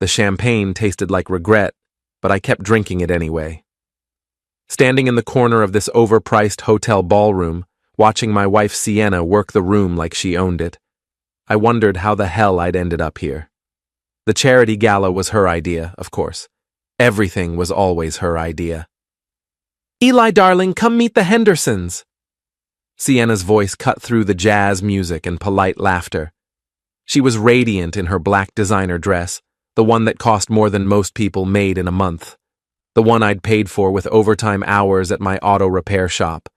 The champagne tasted like regret, but I kept drinking it anyway. Standing in the corner of this overpriced hotel ballroom, watching my wife Sienna work the room like she owned it, I wondered how the hell I'd ended up here. The charity gala was her idea, of course. Everything was always her idea. "Eli, darling, come meet the Hendersons." Sienna's voice cut through the jazz music and polite laughter. She was radiant in her black designer dress, the one that cost more than most people made in a month, the one I'd paid for with overtime hours at my auto repair shop.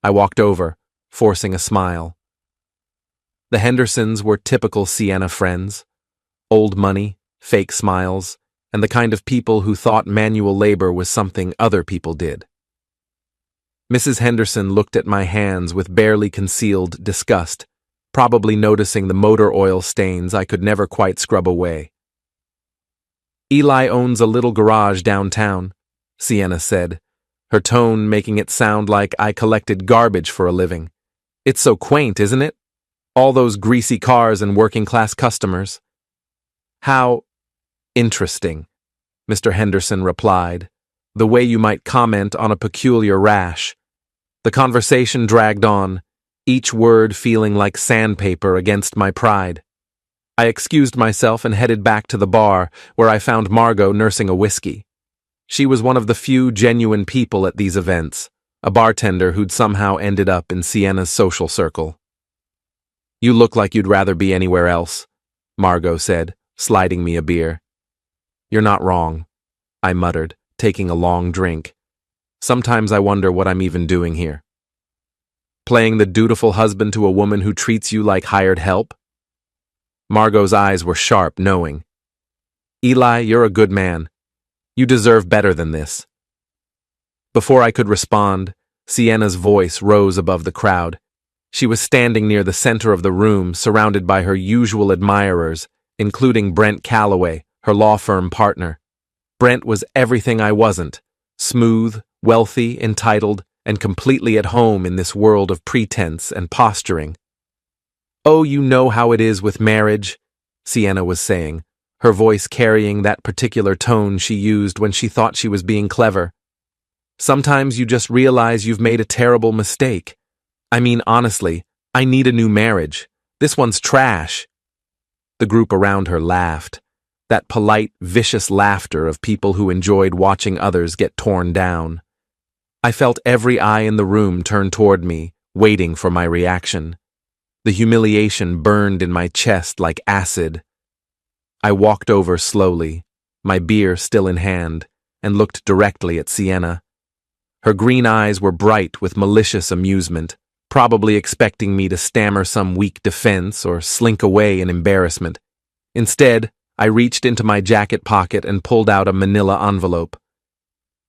I walked over, forcing a smile. The Hendersons were typical Sienna friends. Old money, fake smiles, and the kind of people who thought manual labor was something other people did. Mrs. Henderson looked at my hands with barely concealed disgust, probably noticing the motor oil stains I could never quite scrub away. "Eli owns a little garage downtown," Sienna said, her tone making it sound like I collected garbage for a living. "It's so quaint, isn't it? All those greasy cars and working-class customers." "How interesting," Mr. Henderson replied, the way you might comment on a peculiar rash. The conversation dragged on, each word feeling like sandpaper against my pride. I excused myself and headed back to the bar, where I found Margot nursing a whiskey. She was one of the few genuine people at these events, a bartender who'd somehow ended up in Sienna's social circle. "You look like you'd rather be anywhere else," Margot said, sliding me a beer. "You're not wrong," I muttered, taking a long drink. "Sometimes I wonder what I'm even doing here. Playing the dutiful husband to a woman who treats you like hired help?" Margot's eyes were sharp, knowing. "Eli, you're a good man. You deserve better than this." Before I could respond, Sienna's voice rose above the crowd. She was standing near the center of the room, surrounded by her usual admirers, including Brent Calloway, her law firm partner. Brent was everything I wasn't: smooth, wealthy, entitled, and completely at home in this world of pretense and posturing. "Oh, you know how it is with marriage," Sienna was saying, her voice carrying that particular tone she used when she thought she was being clever. "Sometimes you just realize you've made a terrible mistake. I mean, honestly, I need a new marriage. This one's trash." The group around her laughed, that polite, vicious laughter of people who enjoyed watching others get torn down. I felt every eye in the room turn toward me, waiting for my reaction. The humiliation burned in my chest like acid. I walked over slowly, my beer still in hand, and looked directly at Sienna. Her green eyes were bright with malicious amusement, probably expecting me to stammer some weak defense or slink away in embarrassment. Instead, I reached into my jacket pocket and pulled out a manila envelope.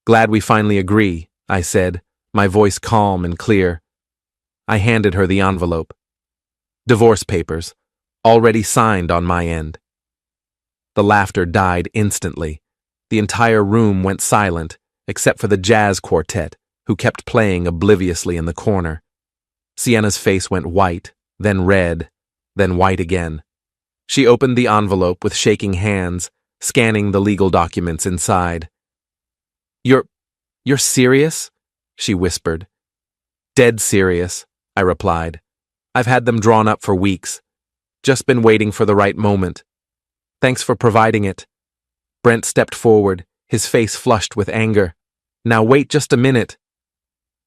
"Glad we finally agree," I said, my voice calm and clear. I handed her the envelope. "Divorce papers, already signed on my end." The laughter died instantly. The entire room went silent, except for the jazz quartet, who kept playing obliviously in the corner. Sienna's face went white, then red, then white again. She opened the envelope with shaking hands, scanning the legal documents inside. You're serious?" she whispered. "Dead serious," I replied. "I've had them drawn up for weeks. Just been waiting for the right moment. Thanks for providing it." Brent stepped forward, his face flushed with anger. "Now wait just a minute."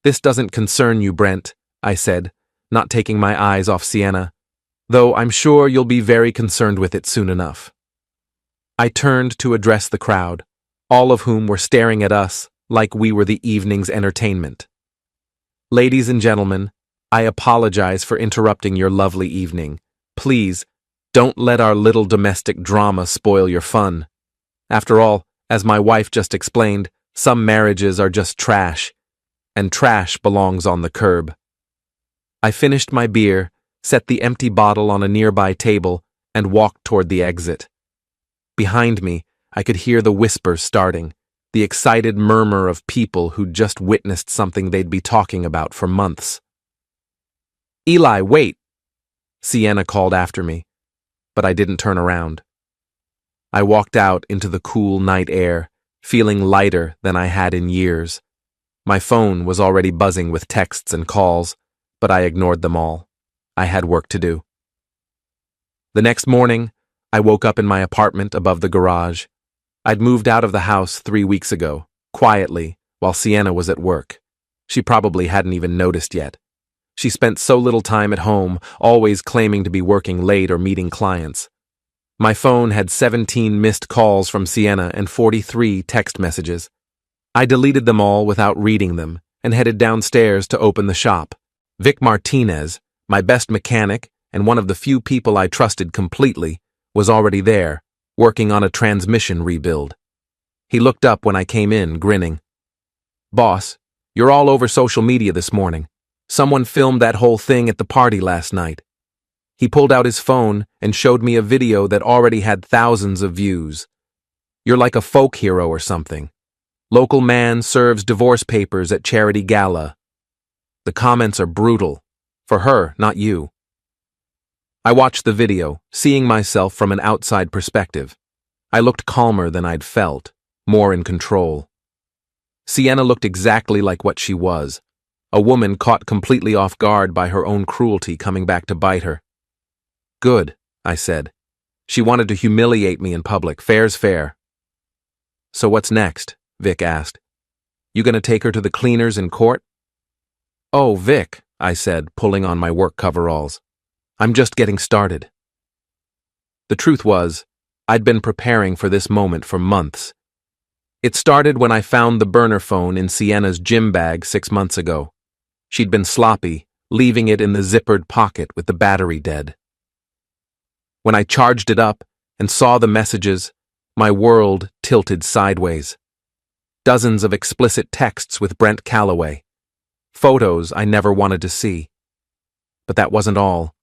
"This doesn't concern you, Brent," I said, not taking my eyes off Sienna, "though I'm sure you'll be very concerned with it soon enough." I turned to address the crowd, all of whom were staring at us like we were the evening's entertainment. "Ladies and gentlemen, I apologize for interrupting your lovely evening. Please, don't let our little domestic drama spoil your fun. After all, as my wife just explained, some marriages are just trash, and trash belongs on the curb." I finished my beer, set the empty bottle on a nearby table, and walked toward the exit. Behind me, I could hear the whispers starting, the excited murmur of people who'd just witnessed something they'd be talking about for months. "Eli, wait!" Sienna called after me, but I didn't turn around. I walked out into the cool night air, feeling lighter than I had in years. My phone was already buzzing with texts and calls, but I ignored them all. I had work to do. The next morning, I woke up in my apartment above the garage. I'd moved out of the house 3 weeks ago, quietly, while Sienna was at work. She probably hadn't even noticed yet. She spent so little time at home, always claiming to be working late or meeting clients. My phone had 17 missed calls from Sienna and 43 text messages. I deleted them all without reading them and headed downstairs to open the shop. Vic Martinez, my best mechanic and one of the few people I trusted completely, was already there, working on a transmission rebuild. He looked up when I came in, grinning. "Boss, you're all over social media this morning. Someone filmed that whole thing at the party last night." He pulled out his phone and showed me a video that already had thousands of views. "You're like a folk hero or something. Local man serves divorce papers at charity gala." The comments are brutal. For her, not you. I watched the video, seeing myself from an outside perspective. I looked calmer than I'd felt, more in control. Sienna looked exactly like what she was, a woman caught completely off guard by her own cruelty coming back to bite her. "Good," I said. "She wanted to humiliate me in public. Fair's fair." "So what's next?" Vic asked. "You gonna take her to the cleaners in court?" "Oh, Vic," I said, pulling on my work coveralls. "I'm just getting started." The truth was, I'd been preparing for this moment for months. It started when I found the burner phone in Sienna's gym bag 6 months ago. She'd been sloppy, leaving it in the zippered pocket with the battery dead. When I charged it up and saw the messages, my world tilted sideways. Dozens of explicit texts with Brent Calloway. Photos I never wanted to see. But that wasn't all.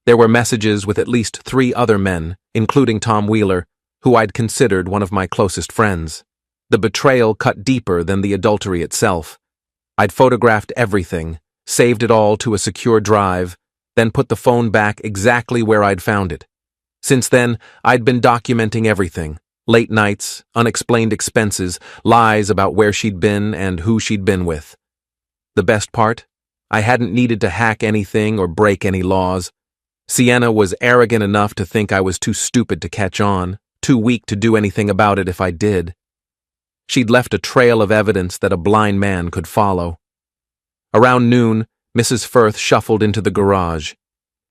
There were messages with at least 3 other men, including Tom Wheeler, who I'd considered one of my closest friends. The betrayal cut deeper than the adultery itself. I'd photographed everything, saved it all to a secure drive, then put the phone back exactly where I'd found it. Since then, I'd been documenting everything. Late nights, unexplained expenses, lies about where she'd been and who she'd been with. The best part? I hadn't needed to hack anything or break any laws. Sienna was arrogant enough to think I was too stupid to catch on, too weak to do anything about it if I did. She'd left a trail of evidence that a blind man could follow. Around noon, Mrs. Firth shuffled into the garage.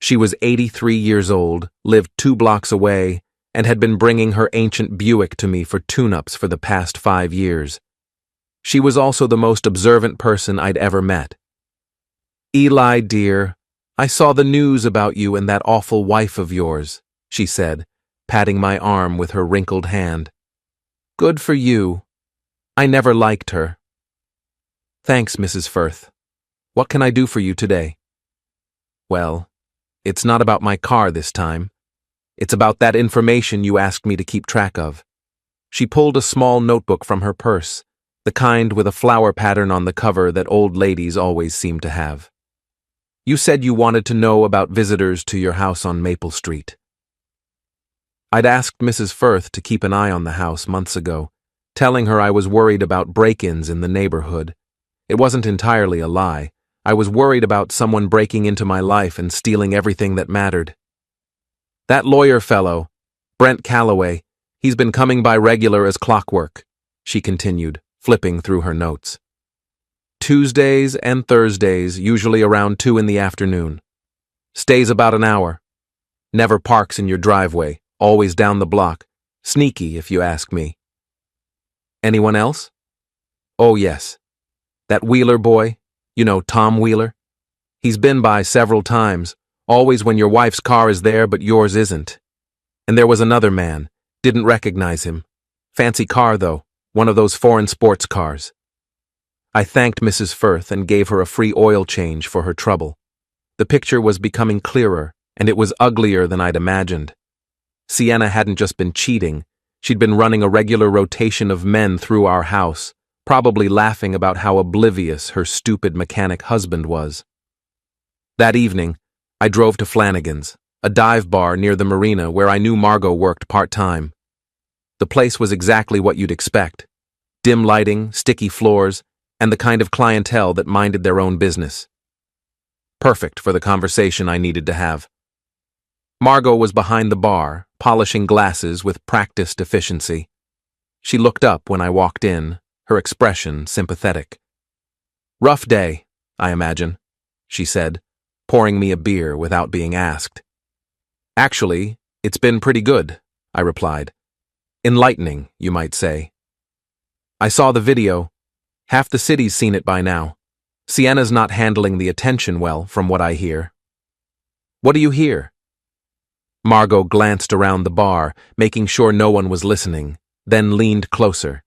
She was 83 years old, lived 2 blocks away, and had been bringing her ancient Buick to me for tune-ups for the past 5 years. She was also the most observant person I'd ever met. "Eli, dear, I saw the news about you and that awful wife of yours," she said, patting my arm with her wrinkled hand. "Good for you. I never liked her." "Thanks, Mrs. Firth. What can I do for you today?" "Well, it's not about my car this time. It's about that information you asked me to keep track of." She pulled a small notebook from her purse, the kind with a flower pattern on the cover that old ladies always seem to have. "You said you wanted to know about visitors to your house on Maple Street." I'd asked Mrs. Firth to keep an eye on the house months ago, telling her I was worried about break-ins in the neighborhood. It wasn't entirely a lie. I was worried about someone breaking into my life and stealing everything that mattered. "That lawyer fellow, Brent Calloway, he's been coming by regular as clockwork," she continued, flipping through her notes. "Tuesdays and Thursdays, usually around 2 in the afternoon. Stays about an hour. Never parks in your driveway, always down the block. Sneaky, if you ask me." "Anyone else?" "Oh, yes. That Wheeler boy, you know, Tom Wheeler. He's been by several times, always when your wife's car is there but yours isn't. And there was another man, didn't recognize him. Fancy car, though, one of those foreign sports cars." I thanked Mrs. Firth and gave her a free oil change for her trouble. The picture was becoming clearer, and it was uglier than I'd imagined. Sienna hadn't just been cheating, she'd been running a regular rotation of men through our house, probably laughing about how oblivious her stupid mechanic husband was. That evening, I drove to Flanagan's, a dive bar near the marina where I knew Margot worked part-time. The place was exactly what you'd expect. Dim lighting, sticky floors, and the kind of clientele that minded their own business. Perfect for the conversation I needed to have. Margot was behind the bar, polishing glasses with practiced efficiency. She looked up when I walked in, her expression sympathetic. "Rough day, I imagine," she said, pouring me a beer without being asked. "Actually, it's been pretty good," I replied. "Enlightening, you might say." "I saw the video. Half the city's seen it by now. Sienna's not handling the attention well, from what I hear." "What do you hear?" Margot glanced around the bar, making sure no one was listening, then leaned closer.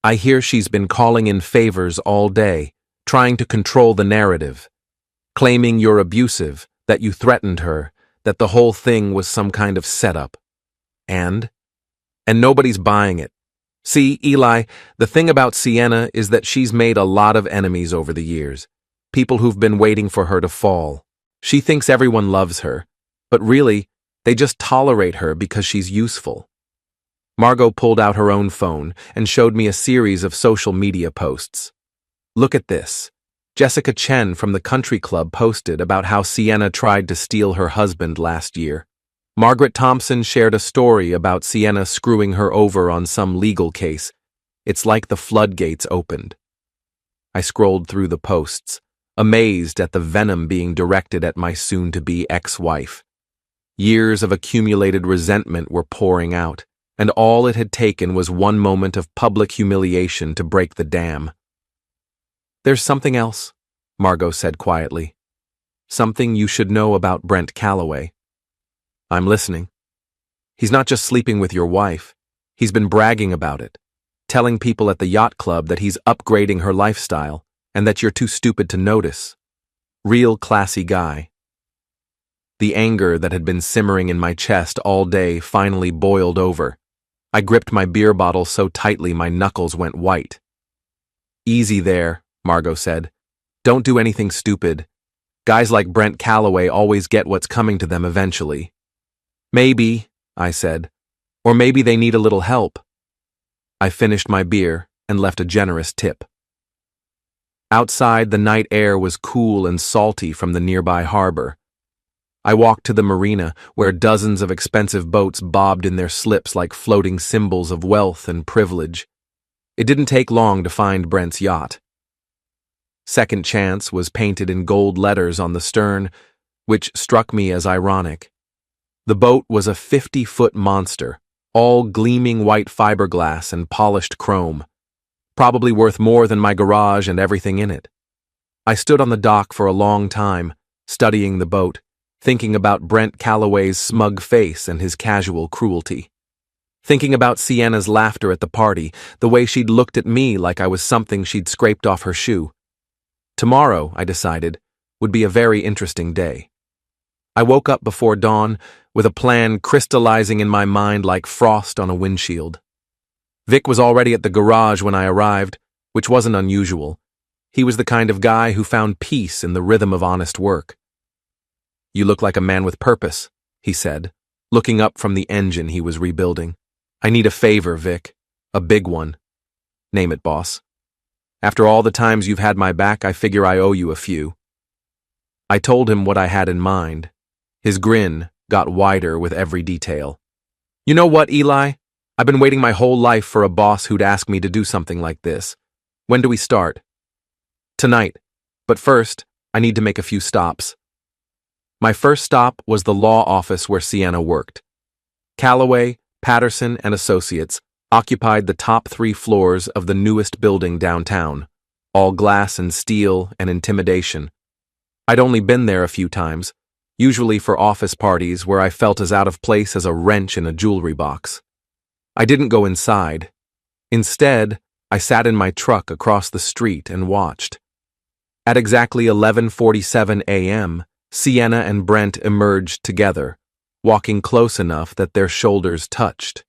"I hear she's been calling in favors all day, trying to control the narrative, claiming you're abusive, that you threatened her, that the whole thing was some kind of setup. And nobody's buying it. See, Eli, the thing about Sienna is that she's made a lot of enemies over the years, people who've been waiting for her to fall. She thinks everyone loves her, but really, they just tolerate her because she's useful." Margot pulled out her own phone and showed me a series of social media posts. "Look at this. Jessica Chen from the country club posted about how Sienna tried to steal her husband last year. Margaret Thompson shared a story about Sienna screwing her over on some legal case. It's like the floodgates opened." I scrolled through the posts, amazed at the venom being directed at my soon-to-be ex-wife. Years of accumulated resentment were pouring out, and all it had taken was one moment of public humiliation to break the dam. "There's something else," Margot said quietly. "Something you should know about Brent Calloway." "I'm listening." "He's not just sleeping with your wife. He's been bragging about it, telling people at the yacht club that he's upgrading her lifestyle and that you're too stupid to notice. Real classy guy." The anger that had been simmering in my chest all day finally boiled over. I gripped my beer bottle so tightly my knuckles went white. "Easy there," Margot said. "Don't do anything stupid. Guys like Brent Calloway always get what's coming to them eventually." "Maybe," I said. "Or maybe they need a little help." I finished my beer and left a generous tip. Outside, the night air was cool and salty from the nearby harbor. I walked to the marina, where dozens of expensive boats bobbed in their slips like floating symbols of wealth and privilege. It didn't take long to find Brent's yacht. "Second Chance" was painted in gold letters on the stern, which struck me as ironic. The boat was a 50-foot monster, all gleaming white fiberglass and polished chrome, probably worth more than my garage and everything in it. I stood on the dock for a long time, studying the boat, thinking about Brent Calloway's smug face and his casual cruelty. Thinking about Sienna's laughter at the party, the way she'd looked at me like I was something she'd scraped off her shoe. Tomorrow, I decided, would be a very interesting day. I woke up before dawn, with a plan crystallizing in my mind like frost on a windshield. Vic was already at the garage when I arrived, which wasn't unusual. He was the kind of guy who found peace in the rhythm of honest work. "You look like a man with purpose," he said, looking up from the engine he was rebuilding. "I need a favor, Vic. A big one." "Name it, boss." "After all the times you've had my back, I figure I owe you a few." I told him what I had in mind. His grin got wider with every detail. "You know what, Eli? I've been waiting my whole life for a boss who'd ask me to do something like this. When do we start?" "Tonight. But first, I need to make a few stops." My first stop was the law office where Sienna worked. Calloway, Patterson, and Associates occupied the top 3 floors of the newest building downtown, all glass and steel and intimidation. I'd only been there a few times, usually for office parties where I felt as out of place as a wrench in a jewelry box. I didn't go inside. Instead, I sat in my truck across the street and watched. At exactly 11:47 a.m., Sienna and Brent emerged together, walking close enough that their shoulders touched.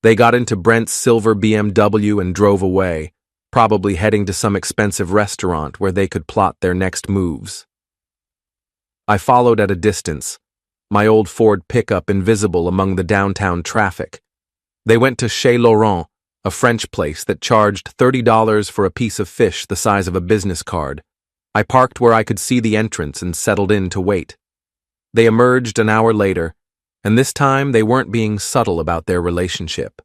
They got into Brent's silver BMW and drove away, probably heading to some expensive restaurant where they could plot their next moves. I followed at a distance, my old Ford pickup invisible among the downtown traffic. They went to Chez Laurent, a French place that charged $30 for a piece of fish the size of a business card. I parked where I could see the entrance and settled in to wait. They emerged an hour later, and this time they weren't being subtle about their relationship.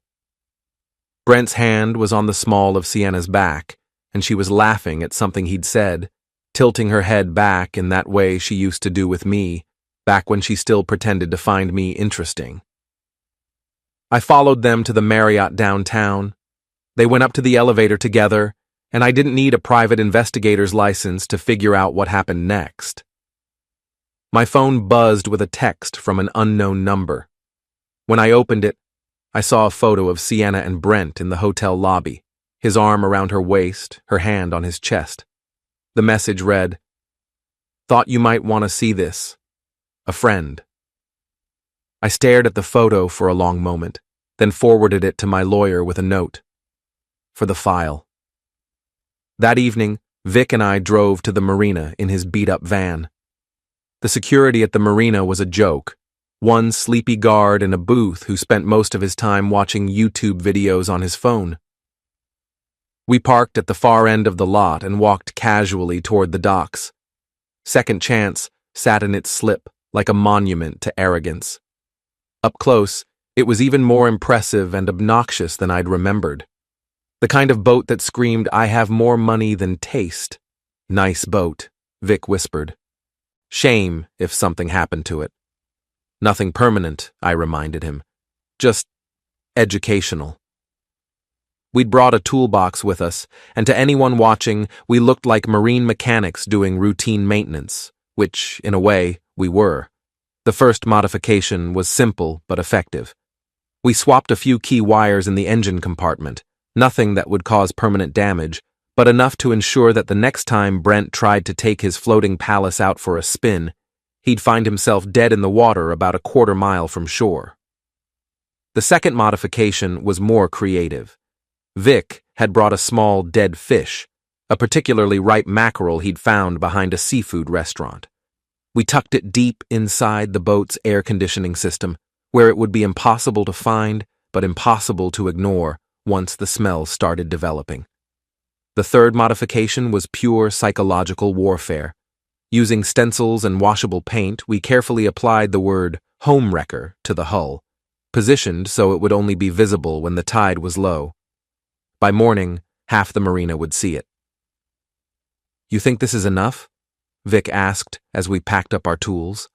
Brent's hand was on the small of Sienna's back, and she was laughing at something he'd said, tilting her head back in that way she used to do with me, back when she still pretended to find me interesting. I followed them to the Marriott downtown. They went up to the elevator together, and I didn't need a private investigator's license to figure out what happened next. My phone buzzed with a text from an unknown number. When I opened it, I saw a photo of Sienna and Brent in the hotel lobby, his arm around her waist, her hand on his chest. The message read, "Thought you might want to see this. A friend." I stared at the photo for a long moment, then forwarded it to my lawyer with a note. For the file. That evening, Vic and I drove to the marina in his beat-up van. The security at the marina was a joke. One sleepy guard in a booth who spent most of his time watching YouTube videos on his phone. We parked at the far end of the lot and walked casually toward the docks. Second Chance sat in its slip like a monument to arrogance. Up close, it was even more impressive and obnoxious than I'd remembered. The kind of boat that screamed, "I have more money than taste." "Nice boat," Vic whispered. "Shame if something happened to it." "Nothing permanent," I reminded him. "Just educational." We'd brought a toolbox with us, and to anyone watching, we looked like marine mechanics doing routine maintenance, which, in a way, we were. The first modification was simple but effective. We swapped a few key wires in the engine compartment, nothing that would cause permanent damage, but enough to ensure that the next time Brent tried to take his floating palace out for a spin, he'd find himself dead in the water about a quarter-mile from shore. The second modification was more creative. Vic had brought a small dead fish, a particularly ripe mackerel he'd found behind a seafood restaurant. We tucked it deep inside the boat's air conditioning system, where it would be impossible to find, but impossible to ignore once the smell started developing. The third modification was pure psychological warfare. Using stencils and washable paint, we carefully applied the word "homewrecker" to the hull, positioned so it would only be visible when the tide was low. By morning, half the marina would see it. "You think this is enough?" Vic asked as we packed up our tools.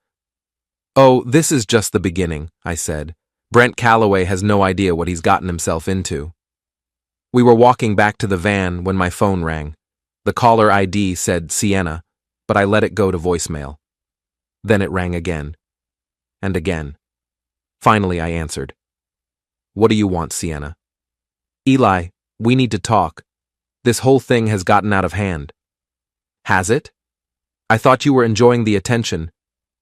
"Oh, this is just the beginning," I said. "Brent Calloway has no idea what he's gotten himself into." We were walking back to the van when my phone rang. The caller ID said Sienna, but I let it go to voicemail. Then it rang again. And again. Finally, I answered. "What do you want, Sienna?" "Eli, we need to talk. This whole thing has gotten out of hand." "Has it? I thought you were enjoying the attention.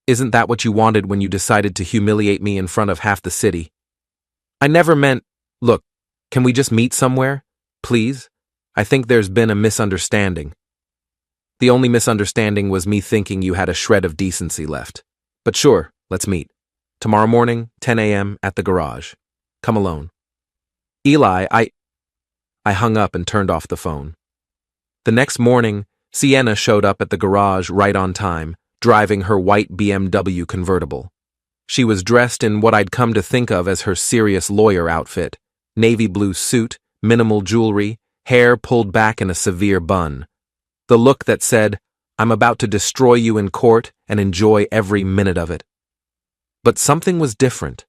Isn't that what you wanted when you decided to humiliate me in front of half the city?" "I never meant— Look, can we just meet somewhere? Please? I think there's been a misunderstanding." "The only misunderstanding was me thinking you had a shred of decency left. But sure, let's meet. Tomorrow morning, 10 a.m. at the garage. Come alone." "Eli, I hung up and turned off the phone. The next morning, Sienna showed up at the garage right on time, driving her white BMW convertible. She was dressed in what I'd come to think of as her serious lawyer outfit: navy blue suit, minimal jewelry, hair pulled back in a severe bun. The look that said, "I'm about to destroy you in court and enjoy every minute of it." But something was different.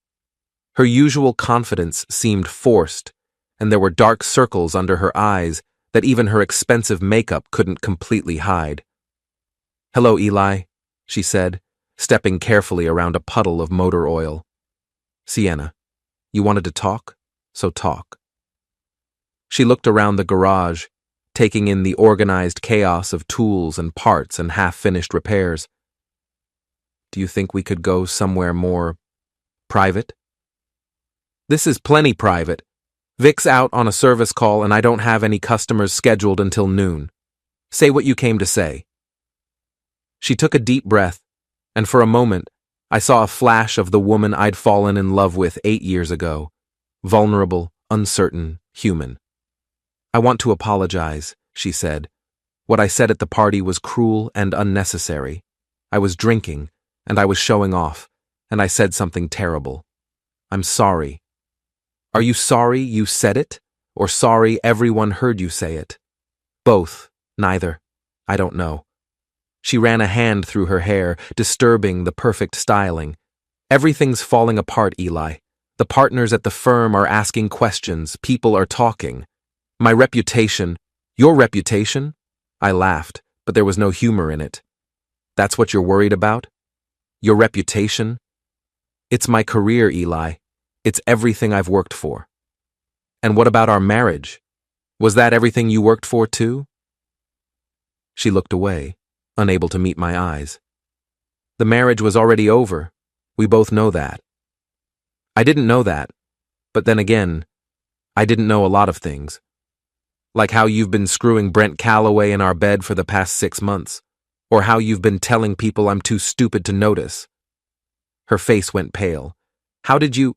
Her usual confidence seemed forced, and there were dark circles under her eyes that even her expensive makeup couldn't completely hide. "Hello, Eli," she said, stepping carefully around a puddle of motor oil. "Sienna, you wanted to talk? So talk." She looked around the garage, taking in the organized chaos of tools and parts and half-finished repairs. "Do you think we could go somewhere more private?" "This is plenty private. Vic's out on a service call and I don't have any customers scheduled until noon. Say what you came to say." She took a deep breath, and for a moment, I saw a flash of the woman I'd fallen in love with 8 years ago. Vulnerable, uncertain, human. "I want to apologize," she said. "What I said at the party was cruel and unnecessary. I was drinking, and I was showing off, and I said something terrible. I'm sorry." "Are you sorry you said it, or sorry everyone heard you say it?" "Both, neither. I don't know." She ran a hand through her hair, disturbing the perfect styling. "Everything's falling apart, Eli. The partners at the firm are asking questions, people are talking. My reputation—" "Your reputation?" I laughed, but there was no humor in it. "That's what you're worried about? Your reputation?" "It's my career, Eli. It's everything I've worked for." "And what about our marriage? Was that everything you worked for, too?" She looked away, unable to meet my eyes. "The marriage was already over. We both know that." I didn't know that, but then again, I didn't know a lot of things. Like how you've been screwing Brent Calloway in our bed for the past 6 months, or how you've been telling people I'm too stupid to notice. Her face went pale. "How did you—"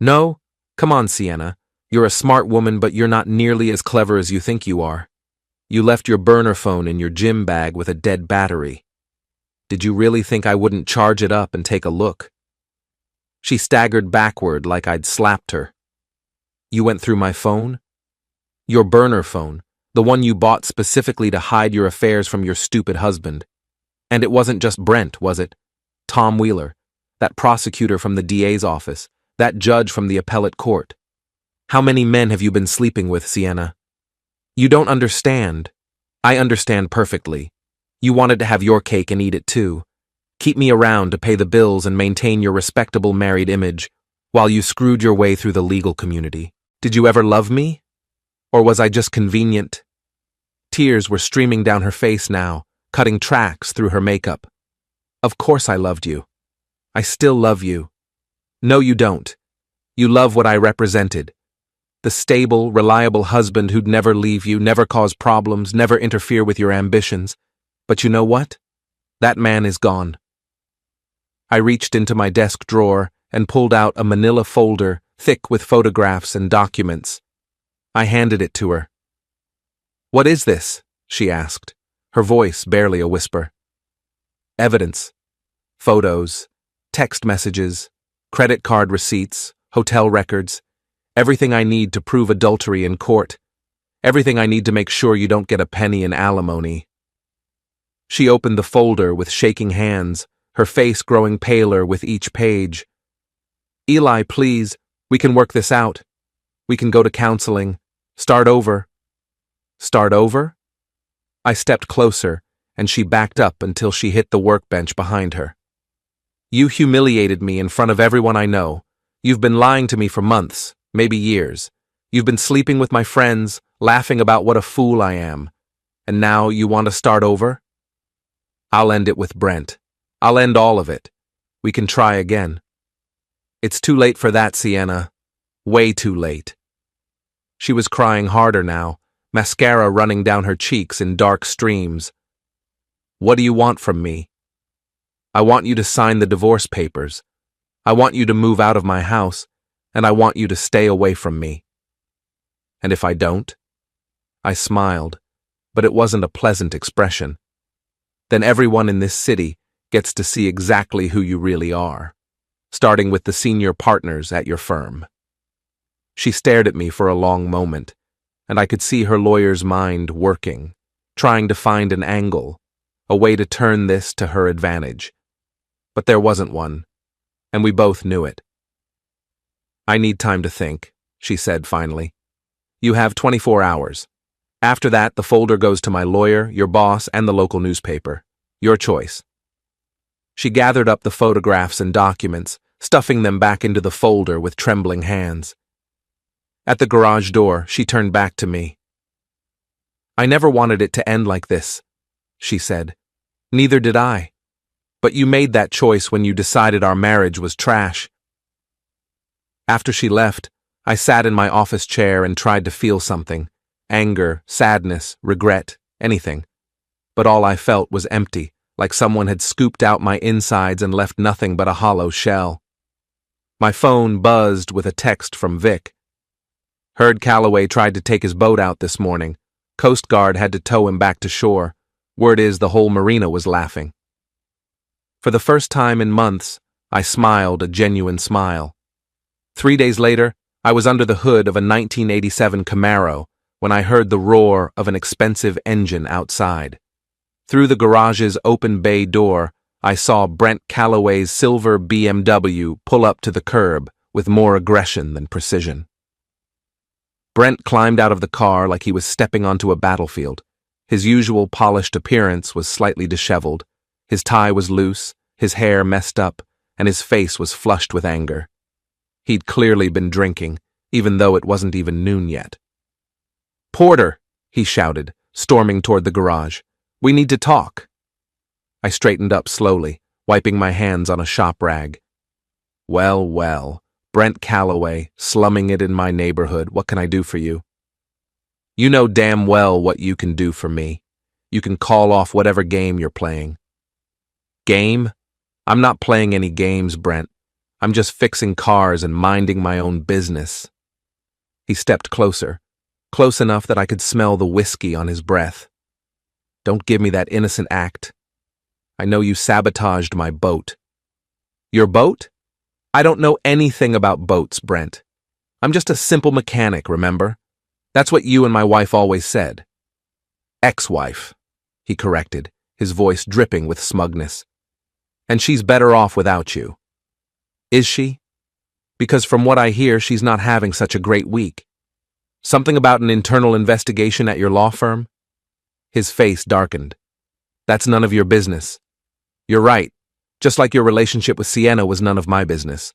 "No? Come on, Sienna. You're a smart woman, but you're not nearly as clever as you think you are. You left your burner phone in your gym bag with a dead battery. Did you really think I wouldn't charge it up and take a look?" She staggered backward like I'd slapped her. "You went through my phone?" "Your burner phone, the one you bought specifically to hide your affairs from your stupid husband. And it wasn't just Brent, was it? Tom Wheeler, that prosecutor from the DA's office, that judge from the appellate court. How many men have you been sleeping with, Sienna? You don't understand. I understand perfectly. You wanted to have your cake and eat it too. Keep me around to pay the bills and maintain your respectable married image, while you screwed your way through the legal community. Did you ever love me? Or was I just convenient?" Tears were streaming down her face now, cutting tracks through her makeup. "Of course I loved you. I still love you. No, you don't. You love what I represented. The stable, reliable husband who'd never leave you, never cause problems, never interfere with your ambitions. But you know what? That man is gone." I reached into my desk drawer and pulled out a manila folder thick with photographs and documents. I handed it to her. "What is this?" she asked, her voice barely a whisper. "Evidence. Photos, text messages, credit card receipts, hotel records, everything I need to prove adultery in court, everything I need to make sure you don't get a penny in alimony." She opened the folder with shaking hands, her face growing paler with each page. "Eli, please, we can work this out. We can go to counseling. Start over." "Start over?" I stepped closer, and she backed up until she hit the workbench behind her. "You humiliated me in front of everyone I know. You've been lying to me for months, maybe years. You've been sleeping with my friends, laughing about what a fool I am. And now you want to start over?" "I'll end it with Brent. I'll end all of it. We can try again." "It's too late for that, Sienna. Way too late." She was crying harder now, mascara running down her cheeks in dark streams. "What do you want from me?" "I want you to sign the divorce papers. I want you to move out of my house, and I want you to stay away from me." "And if I don't?" I smiled, but it wasn't a pleasant expression. "Then everyone in this city gets to see exactly who you really are, starting with the senior partners at your firm." She stared at me for a long moment, and I could see her lawyer's mind working, trying to find an angle, a way to turn this to her advantage. But there wasn't one, and we both knew it. "I need time to think," she said finally. "You have 24 hours. After that, the folder goes to my lawyer, your boss, and the local newspaper. Your choice." She gathered up the photographs and documents, stuffing them back into the folder with trembling hands. At the garage door, she turned back to me. "I never wanted it to end like this," she said. "Neither did I. But you made that choice when you decided our marriage was trash." After she left, I sat in my office chair and tried to feel something. Anger, sadness, regret, anything. But all I felt was empty, like someone had scooped out my insides and left nothing but a hollow shell. My phone buzzed with a text from Vic. Heard Calloway tried to take his boat out this morning. Coast Guard had to tow him back to shore. Word is the whole marina was laughing. For the first time in months, I smiled a genuine smile. 3 days later, I was under the hood of a 1987 Camaro when I heard the roar of an expensive engine outside. Through the garage's open bay door, I saw Brent Calloway's silver BMW pull up to the curb with more aggression than precision. Brent climbed out of the car like he was stepping onto a battlefield. His usual polished appearance was slightly disheveled. His tie was loose, his hair messed up, and his face was flushed with anger. He'd clearly been drinking, even though it wasn't even noon yet. "Porter," he shouted, storming toward the garage. "We need to talk." I straightened up slowly, wiping my hands on a shop rag. Well, well, Brent Calloway, slumming it in my neighborhood, what can I do for you? You know damn well what you can do for me. You can call off whatever game you're playing. Game? I'm not playing any games, Brent. I'm just fixing cars and minding my own business. He stepped closer, close enough that I could smell the whiskey on his breath. Don't give me that innocent act. I know you sabotaged my boat. Your boat? I don't know anything about boats, Brent. I'm just a simple mechanic, remember? That's what you and my wife always said. Ex-wife, he corrected, his voice dripping with smugness. And she's better off without you. Is she? Because from what I hear, she's not having such a great week. Something about an internal investigation at your law firm? His face darkened. That's none of your business. You're right, just like your relationship with Sienna was none of my business.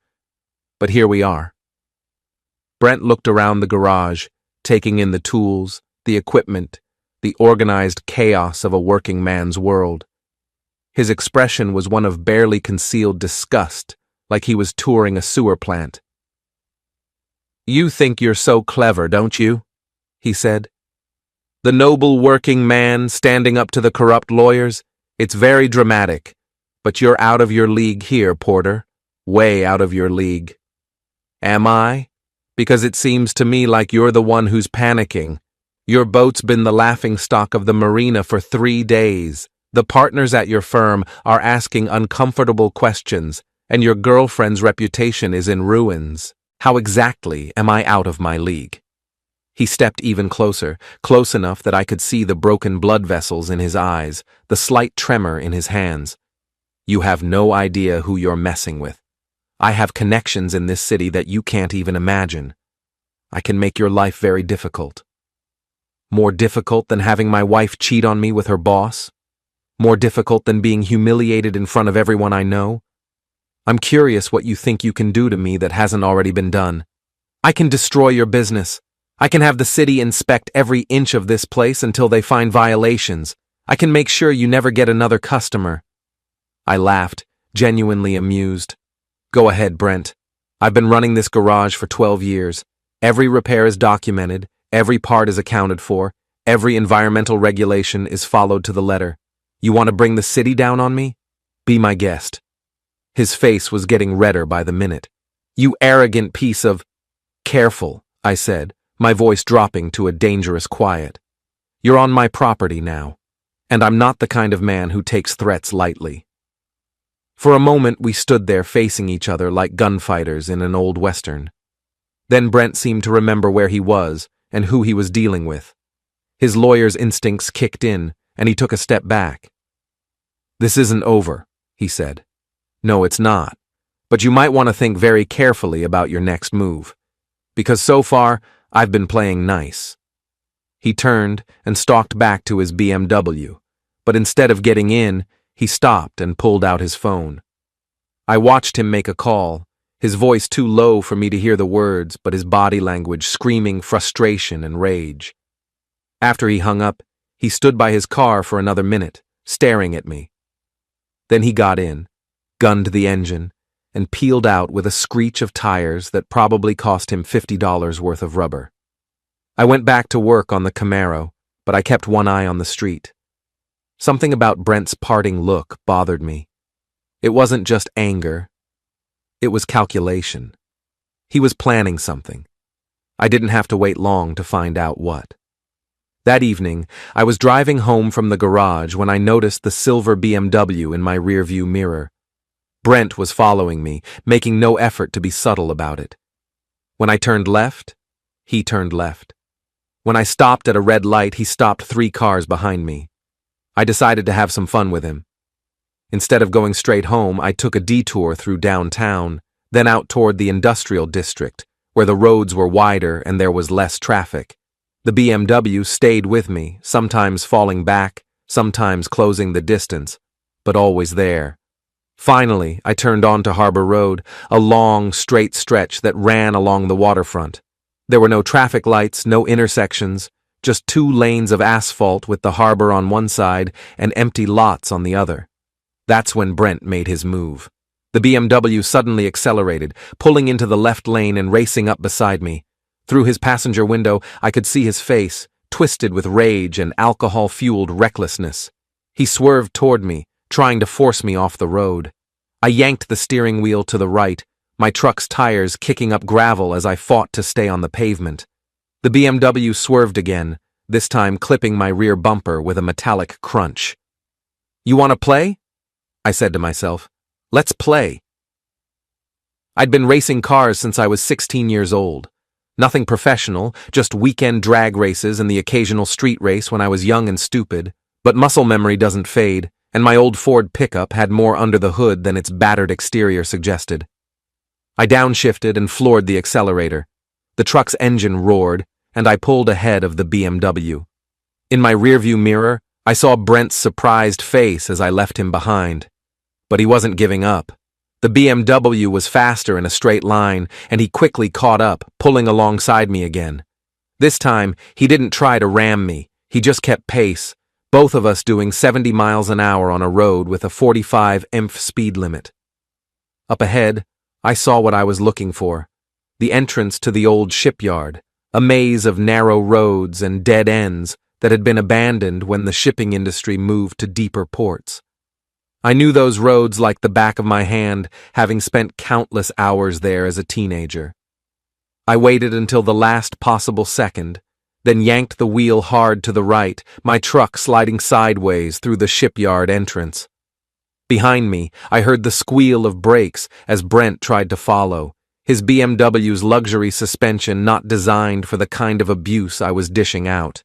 But here we are. Brent looked around the garage, taking in the tools, the equipment, the organized chaos of a working man's world. His expression was one of barely concealed disgust, like he was touring a sewer plant. You think you're so clever, don't you? He said. The noble working man standing up to the corrupt lawyers? It's very dramatic. But you're out of your league here, Porter. Way out of your league. Am I? Because it seems to me like you're the one who's panicking. Your boat's been the laughingstock of the marina for 3 days. The partners at your firm are asking uncomfortable questions, and your girlfriend's reputation is in ruins. How exactly am I out of my league? He stepped even closer, close enough that I could see the broken blood vessels in his eyes, the slight tremor in his hands. You have no idea who you're messing with. I have connections in this city that you can't even imagine. I can make your life very difficult. More difficult than having my wife cheat on me with her boss? More difficult than being humiliated in front of everyone I know? I'm curious what you think you can do to me that hasn't already been done. I can destroy your business. I can have the city inspect every inch of this place until they find violations. I can make sure you never get another customer. I laughed, genuinely amused. Go ahead, Brent. I've been running this garage for 12 years. Every repair is documented, every part is accounted for, every environmental regulation is followed to the letter. You want to bring the city down on me? Be my guest. His face was getting redder by the minute. You arrogant piece of... Careful, I said, my voice dropping to a dangerous quiet. You're on my property now, and I'm not the kind of man who takes threats lightly. For a moment we stood there facing each other like gunfighters in an old western. Then Brent seemed to remember where he was and who he was dealing with. His lawyer's instincts kicked in, and he took a step back. This isn't over, he said. No, it's not. But you might want to think very carefully about your next move. Because so far, I've been playing nice. He turned and stalked back to his BMW, but instead of getting in, he stopped and pulled out his phone. I watched him make a call, his voice too low for me to hear the words, but his body language screaming frustration and rage. After he hung up, he stood by his car for another minute, staring at me. Then he got in, gunned the engine, and peeled out with a screech of tires that probably cost him $50 worth of rubber. I went back to work on the Camaro, but I kept one eye on the street. Something about Brent's parting look bothered me. It wasn't just anger. It was calculation. He was planning something. I didn't have to wait long to find out what. That evening, I was driving home from the garage when I noticed the silver BMW in my rearview mirror. Brent was following me, making no effort to be subtle about it. When I turned left, he turned left. When I stopped at a red light, he stopped 3 cars behind me. I decided to have some fun with him. Instead of going straight home, I took a detour through downtown, then out toward the industrial district, where the roads were wider and there was less traffic. The BMW stayed with me, sometimes falling back, sometimes closing the distance, but always there. Finally, I turned onto Harbor Road, a long, straight stretch that ran along the waterfront. There were no traffic lights, no intersections, just 2 lanes of asphalt with the harbor on one side and empty lots on the other. That's when Brent made his move. The BMW suddenly accelerated, pulling into the left lane and racing up beside me. Through his passenger window, I could see his face, twisted with rage and alcohol-fueled recklessness. He swerved toward me, trying to force me off the road. I yanked the steering wheel to the right, my truck's tires kicking up gravel as I fought to stay on the pavement. The BMW swerved again, this time clipping my rear bumper with a metallic crunch. "You want to play?" I said to myself. "Let's play." I'd been racing cars since I was 16 years old. Nothing professional, just weekend drag races and the occasional street race when I was young and stupid, but muscle memory doesn't fade, and my old Ford pickup had more under the hood than its battered exterior suggested. I downshifted and floored the accelerator. The truck's engine roared, and I pulled ahead of the BMW. In my rearview mirror, I saw Brent's surprised face as I left him behind. But he wasn't giving up. The BMW was faster in a straight line, and he quickly caught up, pulling alongside me again. This time, he didn't try to ram me, he just kept pace, both of us doing 70 miles an hour on a road with a 45 mph speed limit. Up ahead, I saw what I was looking for, the entrance to the old shipyard, a maze of narrow roads and dead ends that had been abandoned when the shipping industry moved to deeper ports. I knew those roads like the back of my hand, having spent countless hours there as a teenager. I waited until the last possible second, then yanked the wheel hard to the right, my truck sliding sideways through the shipyard entrance. Behind me, I heard the squeal of brakes as Brent tried to follow, his BMW's luxury suspension not designed for the kind of abuse I was dishing out.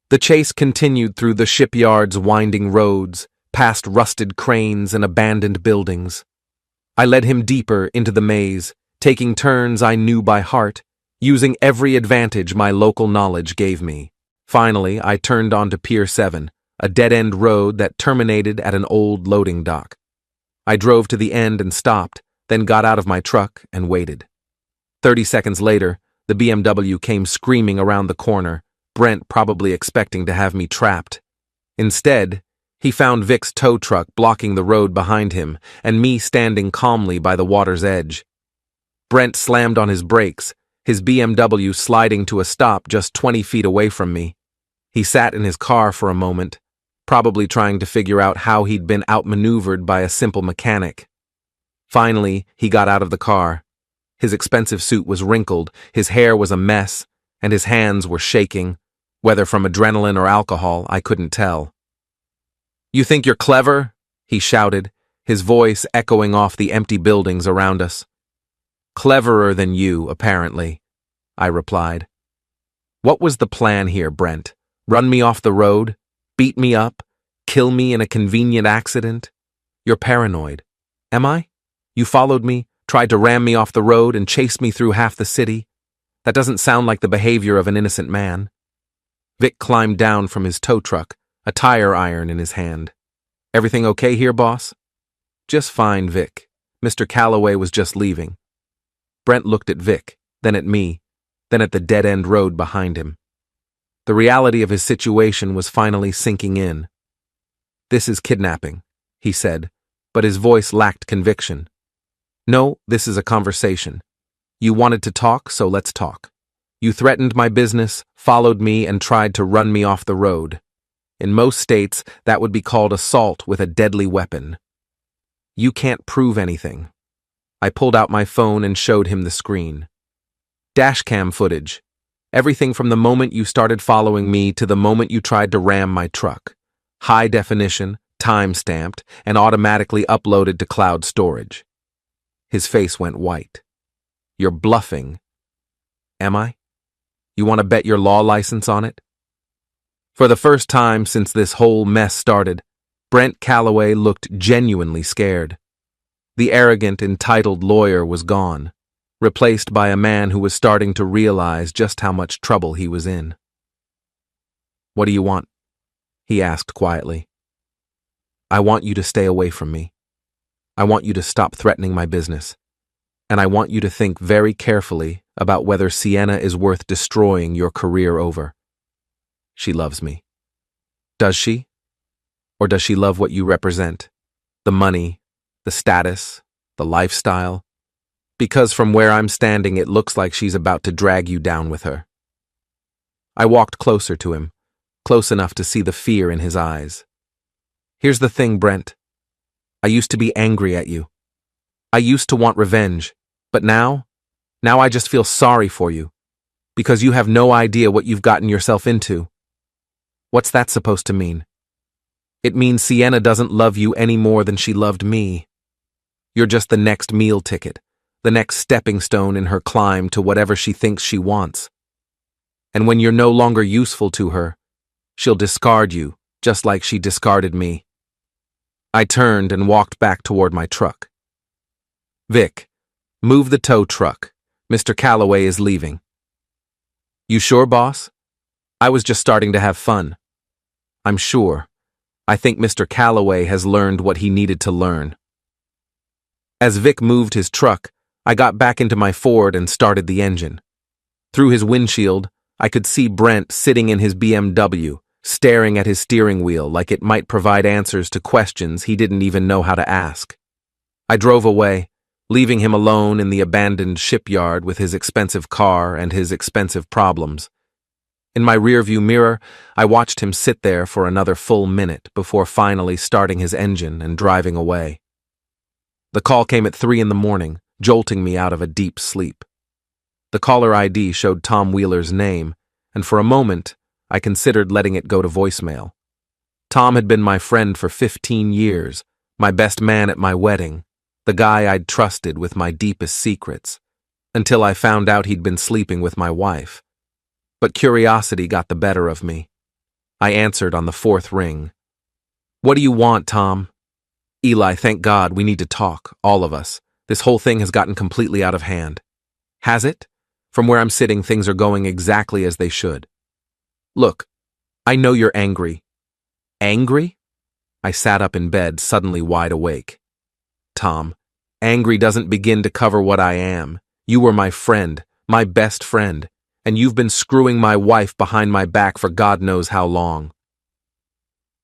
The chase continued through the shipyard's winding roads, past rusted cranes and abandoned buildings. I led him deeper into the maze, taking turns I knew by heart, using every advantage my local knowledge gave me. Finally, I turned onto Pier 7, a dead-end road that terminated at an old loading dock. I drove to the end and stopped, then got out of my truck and waited. 30 seconds later, the BMW came screaming around the corner, Brent probably expecting to have me trapped. Instead, he found Vic's tow truck blocking the road behind him and me standing calmly by the water's edge. Brent slammed on his brakes, his BMW sliding to a stop just 20 feet away from me. He sat in his car for a moment, probably trying to figure out how he'd been outmaneuvered by a simple mechanic. Finally, he got out of the car. His expensive suit was wrinkled, his hair was a mess, and his hands were shaking. Whether from adrenaline or alcohol, I couldn't tell. "You think you're clever?" he shouted, his voice echoing off the empty buildings around us. "Cleverer than you, apparently," I replied. What was the plan here, Brent? Run me off the road? Beat me up? Kill me in a convenient accident? You're paranoid. Am I? You followed me, tried to ram me off the road, and chased me through half the city? That doesn't sound like the behavior of an innocent man. Vic climbed down from his tow truck, a tire iron in his hand. "Everything okay here, boss?" "Just fine, Vic. Mr. Calloway was just leaving." Brent looked at Vic, then at me, then at the dead-end road behind him. The reality of his situation was finally sinking in. "This is kidnapping," he said, but his voice lacked conviction. "No, this is a conversation. You wanted to talk, so let's talk. You threatened my business, followed me, and tried to run me off the road. In most states, that would be called assault with a deadly weapon. You can't prove anything. I pulled out my phone and showed him the screen. Dashcam footage. Everything from the moment you started following me to the moment you tried to ram my truck. High definition, time-stamped, and automatically uploaded to cloud storage. His face went white. You're bluffing. Am I? You want to bet your law license on it? For the first time since this whole mess started, Brent Calloway looked genuinely scared. The arrogant, entitled lawyer was gone, replaced by a man who was starting to realize just how much trouble he was in. "What do you want?" he asked quietly. "I want you to stay away from me. I want you to stop threatening my business. And I want you to think very carefully about whether Sienna is worth destroying your career over. She loves me. Does she? Or does she love what you represent? The money, the status, the lifestyle? Because from where I'm standing, it looks like she's about to drag you down with her." I walked closer to him, close enough to see the fear in his eyes. "Here's the thing, Brent. I used to be angry at you. I used to want revenge, but now I just feel sorry for you, because you have no idea what you've gotten yourself into." What's that supposed to mean? It means Sienna doesn't love you any more than she loved me. You're just the next meal ticket, the next stepping stone in her climb to whatever she thinks she wants. And when you're no longer useful to her, she'll discard you, just like she discarded me. I turned and walked back toward my truck. "Vic, move the tow truck. Mr. Calloway is leaving." "You sure, boss? I was just starting to have fun." "I'm sure. I think Mr. Calloway has learned what he needed to learn." As Vic moved his truck, I got back into my Ford and started the engine. Through his windshield, I could see Brent sitting in his BMW, staring at his steering wheel like it might provide answers to questions he didn't even know how to ask. I drove away, leaving him alone in the abandoned shipyard with his expensive car and his expensive problems. In my rearview mirror, I watched him sit there for another full minute before finally starting his engine and driving away. The call came at 3 in the morning, jolting me out of a deep sleep. The caller ID showed Tom Wheeler's name, and for a moment, I considered letting it go to voicemail. Tom had been my friend for 15 years, my best man at my wedding, the guy I'd trusted with my deepest secrets, until I found out he'd been sleeping with my wife. But curiosity got the better of me. I answered on the 4th ring. "What do you want, Tom?" "Eli, thank God, we need to talk, all of us. This whole thing has gotten completely out of hand." "Has it? From where I'm sitting, things are going exactly as they should." "Look, I know you're angry." "Angry?" I sat up in bed, suddenly wide awake. "Tom, angry doesn't begin to cover what I am. You were my friend, my best friend, and you've been screwing my wife behind my back for God knows how long."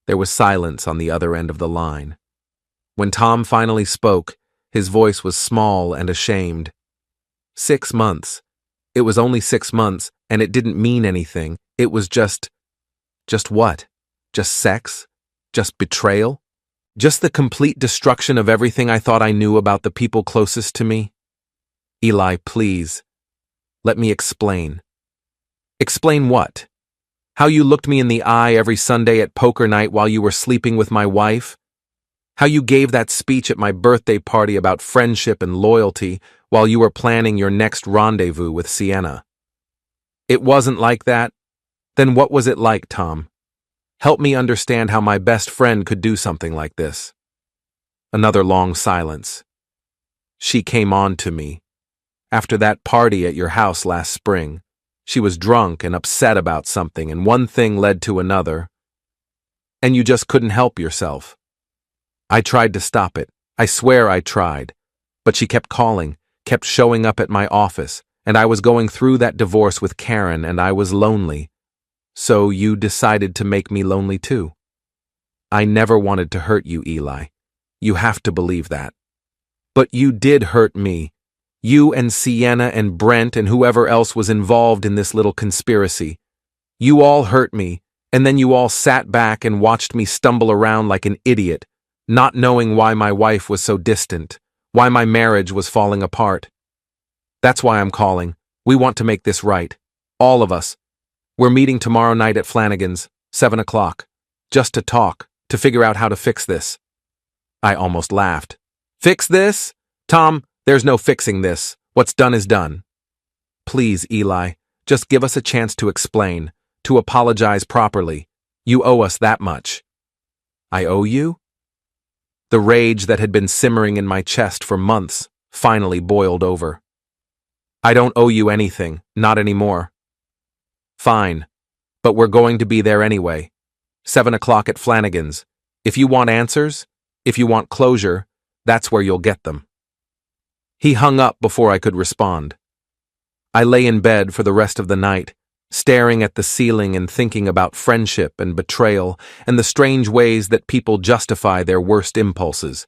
There was silence on the other end of the line. When Tom finally spoke, his voice was small and ashamed. 6 months. It was only 6 months, and it didn't mean anything. It was just what? Just sex? Just betrayal? Just the complete destruction of everything I thought I knew about the people closest to me? "Eli, please. Let me explain." "Explain what? How you looked me in the eye every Sunday at poker night while you were sleeping with my wife? How you gave that speech at my birthday party about friendship and loyalty while you were planning your next rendezvous with Sienna? It wasn't like that? Then what was it like, Tom? Help me understand how my best friend could do something like this." Another long silence. "She came on to me. After that party at your house last spring, she was drunk and upset about something, and one thing led to another. And you just couldn't help yourself. I tried to stop it. I swear I tried. But she kept calling, kept showing up at my office, and I was going through that divorce with Karen, and I was lonely. So you decided to make me lonely too. I never wanted to hurt you, Eli. You have to believe that. But you did hurt me. You and Sienna and Brent and whoever else was involved in this little conspiracy. You all hurt me, And then you all sat back and watched me stumble around like an idiot, not knowing why my wife was so distant, why my marriage was falling apart. That's why I'm calling. We want to make this right. All of us. We're meeting tomorrow night at Flanagan's, 7 o'clock. Just to talk, to figure out how to fix this. I almost laughed. Fix this? Tom, there's no fixing this. What's done is done. Please, Eli, just give us a chance to explain, to apologize properly. You owe us that much. I owe you? The rage that had been simmering in my chest for months finally boiled over. I don't owe you anything, not anymore. Fine, but we're going to be there anyway. 7 o'clock at Flanagan's. If you want answers, if you want closure, that's where you'll get them. He hung up before I could respond. I lay in bed for the rest of the night, staring at the ceiling and thinking about friendship and betrayal and the strange ways that people justify their worst impulses.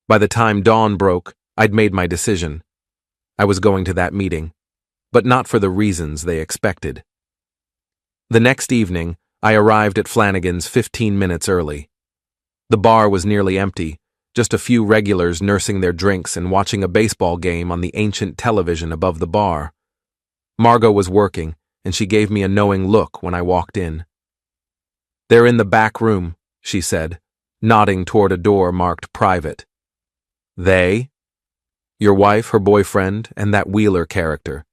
By the time dawn broke, I'd made my decision. I was going to that meeting, but not for the reasons they expected. The next evening, I arrived at Flanagan's 15 minutes early. The bar was nearly empty, just a few regulars nursing their drinks and watching a baseball game on the ancient television above the bar. Margot was working, and she gave me a knowing look when I walked in. They're in the back room, she said, nodding toward a door marked private. They? Your wife, her boyfriend, and that Wheeler character.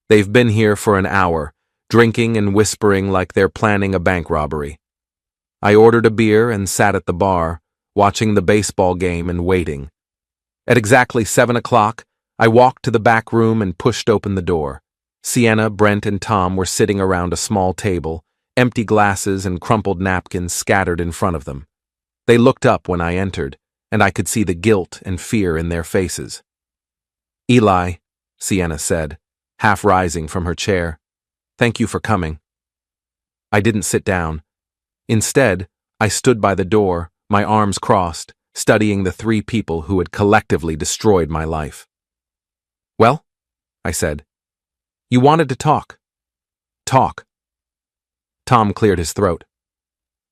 They've been here for an hour, drinking and whispering like they're planning a bank robbery. I ordered a beer and sat at the bar, watching the baseball game and waiting. At exactly 7 o'clock, I walked to the back room and pushed open the door. Sienna, Brent, and Tom were sitting around a small table, empty glasses and crumpled napkins scattered in front of them. They looked up when I entered, and I could see the guilt and fear in their faces. Eli, Sienna said, half rising from her chair, thank you for coming. I didn't sit down. Instead, I stood by the door, my arms crossed, studying the three people who had collectively destroyed my life. Well, I said, you wanted to talk. Talk. Tom cleared his throat.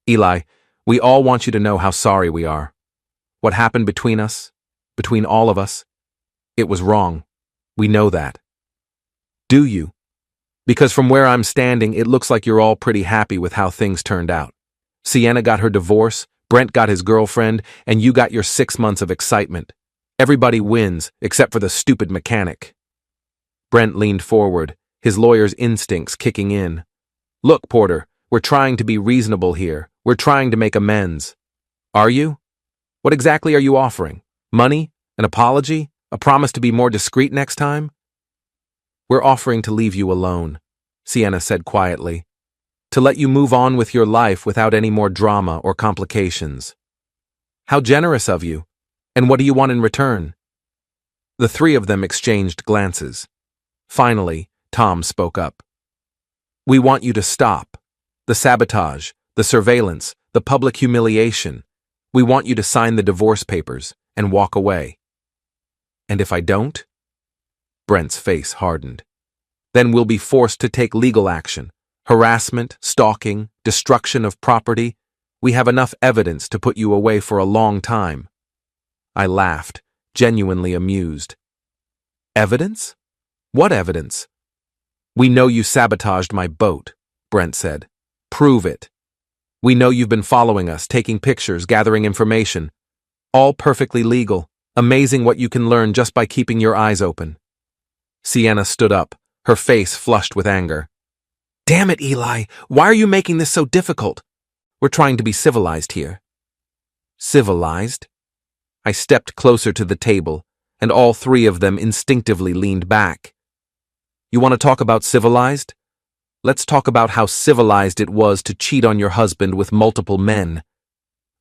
Eli, we all want you to know how sorry we are. What happened between us, between all of us, it was wrong. We know that. Do you? Because from where I'm standing, it looks like you're all pretty happy with how things turned out. Sienna got her divorce, Brent got his girlfriend, and you got your 6 months of excitement. Everybody wins, except for the stupid mechanic. Brent leaned forward, his lawyer's instincts kicking in. Look, Porter, we're trying to be reasonable here. We're trying to make amends. Are you? What exactly are you offering? Money? An apology? A promise to be more discreet next time? We're offering to leave you alone, Sienna said quietly. To let you move on with your life without any more drama or complications. How generous of you. And what do you want in return? The three of them exchanged glances. Finally, Tom spoke up. We want you to stop. The sabotage, the surveillance, the public humiliation. We want you to sign the divorce papers and walk away. And if I don't? Brent's face hardened. Then we'll be forced to take legal action. Harassment, stalking, destruction of property. We have enough evidence to put you away for a long time. I laughed, genuinely amused. Evidence? What evidence? We know you sabotaged my boat, Brent said. Prove it. We know you've been following us, taking pictures, gathering information. All perfectly legal. Amazing what you can learn just by keeping your eyes open. Sienna stood up, her face flushed with anger. Damn it, Eli! Why are you making this so difficult? We're trying to be civilized here. Civilized? I stepped closer to the table, and all three of them instinctively leaned back. You want to talk about civilized? Let's talk about how civilized it was to cheat on your husband with multiple men.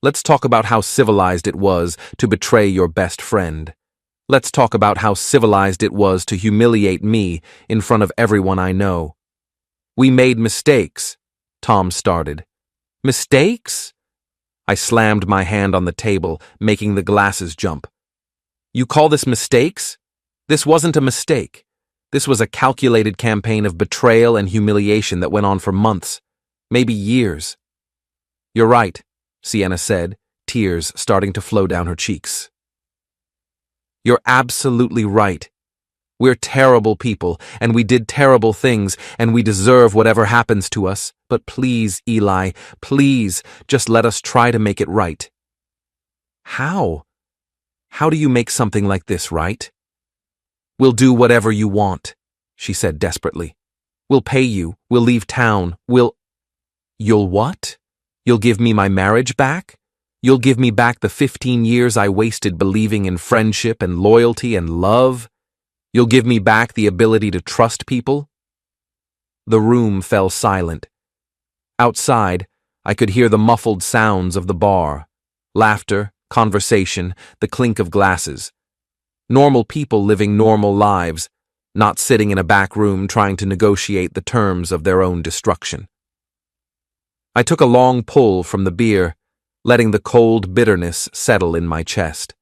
Let's talk about how civilized it was to betray your best friend. Let's talk about how civilized it was to humiliate me in front of everyone I know. We made mistakes, Tom started. Mistakes? I slammed my hand on the table, making the glasses jump. You call this mistakes? This wasn't a mistake. This was a calculated campaign of betrayal and humiliation that went on for months. Maybe years. You're right, Sienna said, tears starting to flow down her cheeks. You're absolutely right. We're terrible people, and we did terrible things, and we deserve whatever happens to us. But please, Eli, please, just let us try to make it right. How? How do you make something like this right? We'll do whatever you want, she said desperately. We'll pay you, we'll leave town, You'll what? You'll give me my marriage back? You'll give me back the 15 years I wasted believing in friendship and loyalty and love? You'll give me back the ability to trust people? The room fell silent. Outside, I could hear the muffled sounds of the bar. Laughter, conversation, the clink of glasses. Normal people living normal lives, not sitting in a back room trying to negotiate the terms of their own destruction. I took a long pull from the beer, letting the cold bitterness settle in my chest.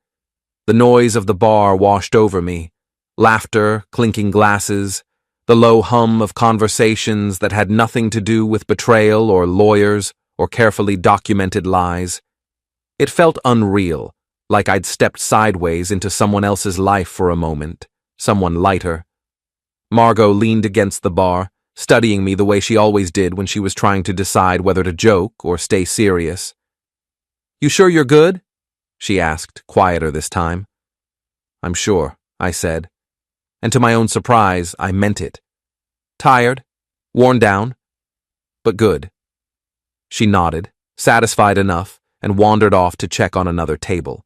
The noise of the bar washed over me. Laughter, clinking glasses, the low hum of conversations that had nothing to do with betrayal or lawyers or carefully documented lies. It felt unreal, like I'd stepped sideways into someone else's life for a moment, someone lighter. Margot leaned against the bar, studying me the way she always did when she was trying to decide whether to joke or stay serious. You sure you're good? She asked, quieter this time. I'm sure, I said. And to my own surprise, I meant it. Tired, worn down, but good. She nodded, satisfied enough, and wandered off to check on another table.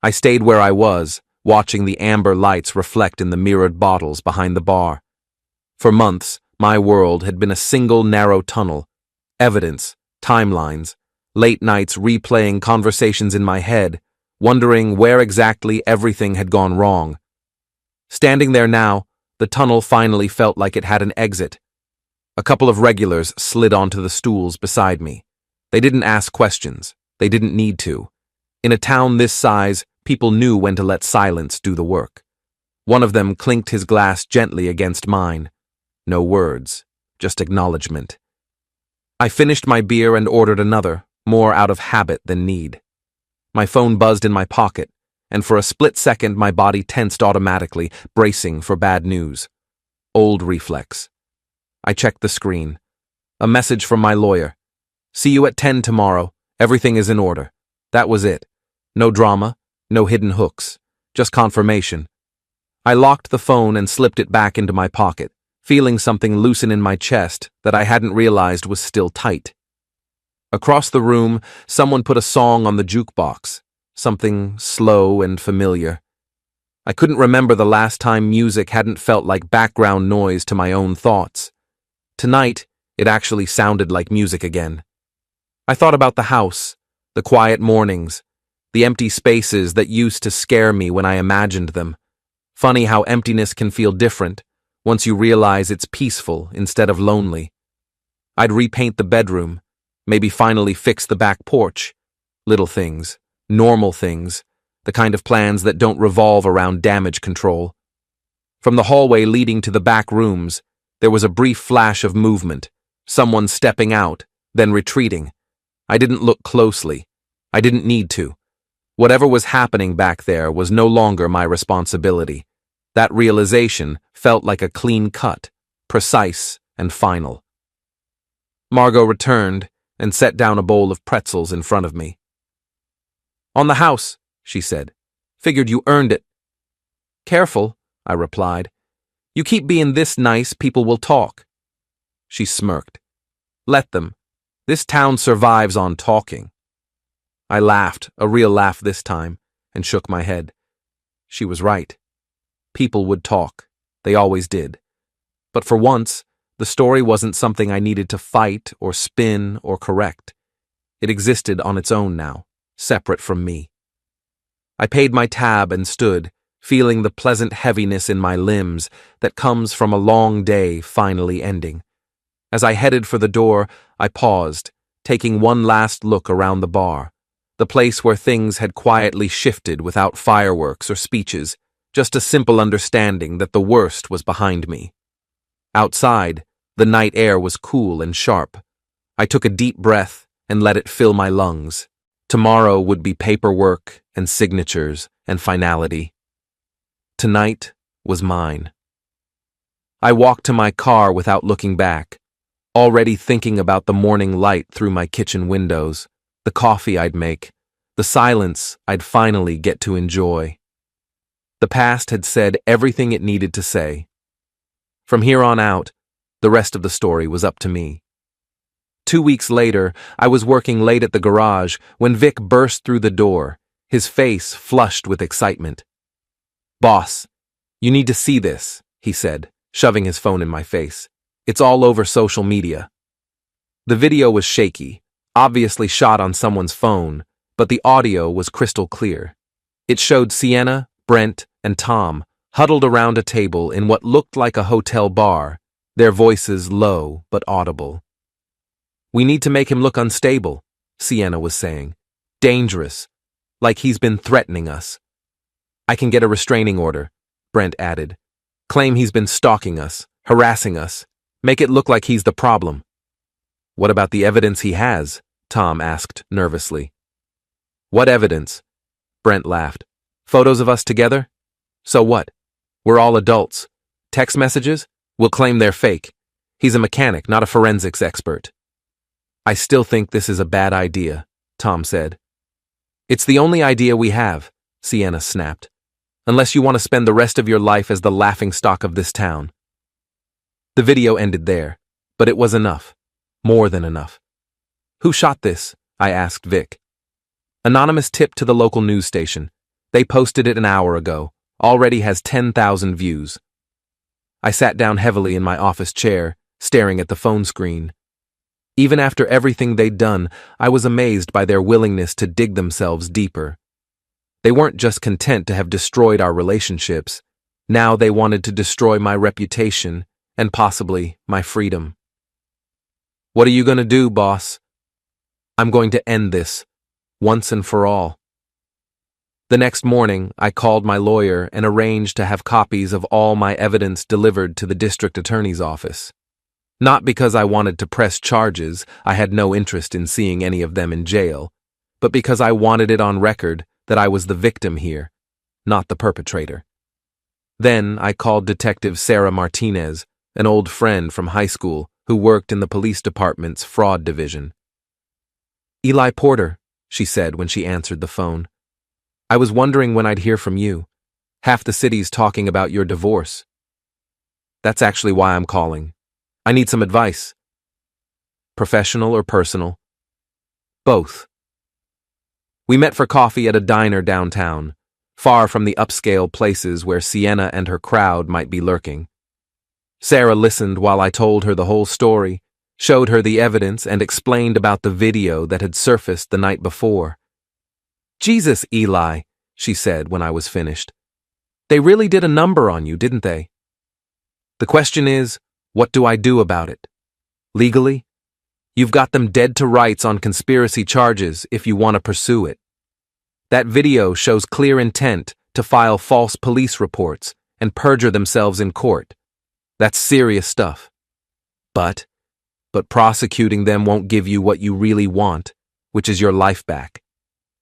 I stayed where I was, watching the amber lights reflect in the mirrored bottles behind the bar. For months, my world had been a single narrow tunnel. Evidence, timelines, late nights replaying conversations in my head, wondering where exactly everything had gone wrong. Standing there now, the tunnel finally felt like it had an exit. A couple of regulars slid onto the stools beside me. They didn't ask questions. They didn't need to. In a town this size, people knew when to let silence do the work. One of them clinked his glass gently against mine. No words, just acknowledgement. I finished my beer and ordered another, more out of habit than need. My phone buzzed in my pocket, and for a split second my body tensed automatically, bracing for bad news. Old reflex. I checked the screen. A message from my lawyer. See you at 10 tomorrow. Everything is in order. That was it. No drama, no hidden hooks. Just confirmation. I locked the phone and slipped it back into my pocket, feeling something loosen in my chest that I hadn't realized was still tight. Across the room, someone put a song on the jukebox, something slow and familiar. I couldn't remember the last time music hadn't felt like background noise to my own thoughts. Tonight, it actually sounded like music again. I thought about the house, the quiet mornings, the empty spaces that used to scare me when I imagined them. Funny how emptiness can feel different once you realize it's peaceful instead of lonely. I'd repaint the bedroom, maybe finally fix the back porch. Little things, normal things, the kind of plans that don't revolve around damage control. From the hallway leading to the back rooms, there was a brief flash of movement, someone stepping out, then retreating. I didn't look closely. I didn't need to. Whatever was happening back there was no longer my responsibility. That realization felt like a clean cut, precise and final. Margot returned and set down a bowl of pretzels in front of me. On the house, she said. Figured you earned it. Careful, I replied. You keep being this nice, people will talk. She smirked. Let them. This town survives on talking. I laughed, a real laugh this time, and shook my head. She was right. People would talk. They always did. But for once, the story wasn't something I needed to fight or spin or correct. It existed on its own now, separate from me. I paid my tab and stood, feeling the pleasant heaviness in my limbs that comes from a long day finally ending. As I headed for the door, I paused, taking one last look around the bar, the place where things had quietly shifted without fireworks or speeches, just a simple understanding that the worst was behind me. Outside, the night air was cool and sharp. I took a deep breath and let it fill my lungs. Tomorrow would be paperwork and signatures and finality. Tonight was mine. I walked to my car without looking back, already thinking about the morning light through my kitchen windows, the coffee I'd make, the silence I'd finally get to enjoy. The past had said everything it needed to say. From here on out, the rest of the story was up to me. 2 weeks later, I was working late at the garage when Vic burst through the door, his face flushed with excitement. "Boss, you need to see this," he said, shoving his phone in my face. "It's all over social media." The video was shaky, obviously shot on someone's phone, but the audio was crystal clear. It showed Sienna, Brent, and Tom huddled around a table in what looked like a hotel bar, their voices low but audible. "We need to make him look unstable," Sienna was saying. "Dangerous, like he's been threatening us." "I can get a restraining order," Brent added. "Claim he's been stalking us, harassing us. Make it look like he's the problem." "What about the evidence he has?" Tom asked nervously. "What evidence?" Brent laughed. "Photos of us together? So what? We're all adults. Text messages? We'll claim they're fake. He's a mechanic, not a forensics expert." "I still think this is a bad idea," Tom said. "It's the only idea we have," Sienna snapped. "Unless you want to spend the rest of your life as the laughingstock of this town." The video ended there, but it was enough. More than enough. "Who shot this?" I asked Vic. "Anonymous tip to the local news station. They posted it an hour ago. Already has 10,000 views." I sat down heavily in my office chair, staring at the phone screen. Even after everything they'd done, I was amazed by their willingness to dig themselves deeper. They weren't just content to have destroyed our relationships. Now they wanted to destroy my reputation and possibly my freedom. "What are you going to do, boss?" "I'm going to end this, once and for all." The next morning, I called my lawyer and arranged to have copies of all my evidence delivered to the district attorney's office. Not because I wanted to press charges, I had no interest in seeing any of them in jail, but because I wanted it on record that I was the victim here, not the perpetrator. Then I called Detective Sarah Martinez, an old friend from high school who worked in the police department's fraud division. "Eli Porter," she said when she answered the phone. "I was wondering when I'd hear from you. Half the city's talking about your divorce." "That's actually why I'm calling. I need some advice." "Professional or personal?" "Both." We met for coffee at a diner downtown, far from the upscale places where Sienna and her crowd might be lurking. Sarah listened while I told her the whole story, showed her the evidence, and explained about the video that had surfaced the night before. "Jesus, Eli," she said when I was finished. "They really did a number on you, didn't they? The question is, what do I do about it? Legally? You've got them dead to rights on conspiracy charges if you want to pursue it. That video shows clear intent to file false police reports and perjure themselves in court. That's serious stuff. But prosecuting them won't give you what you really want, which is your life back.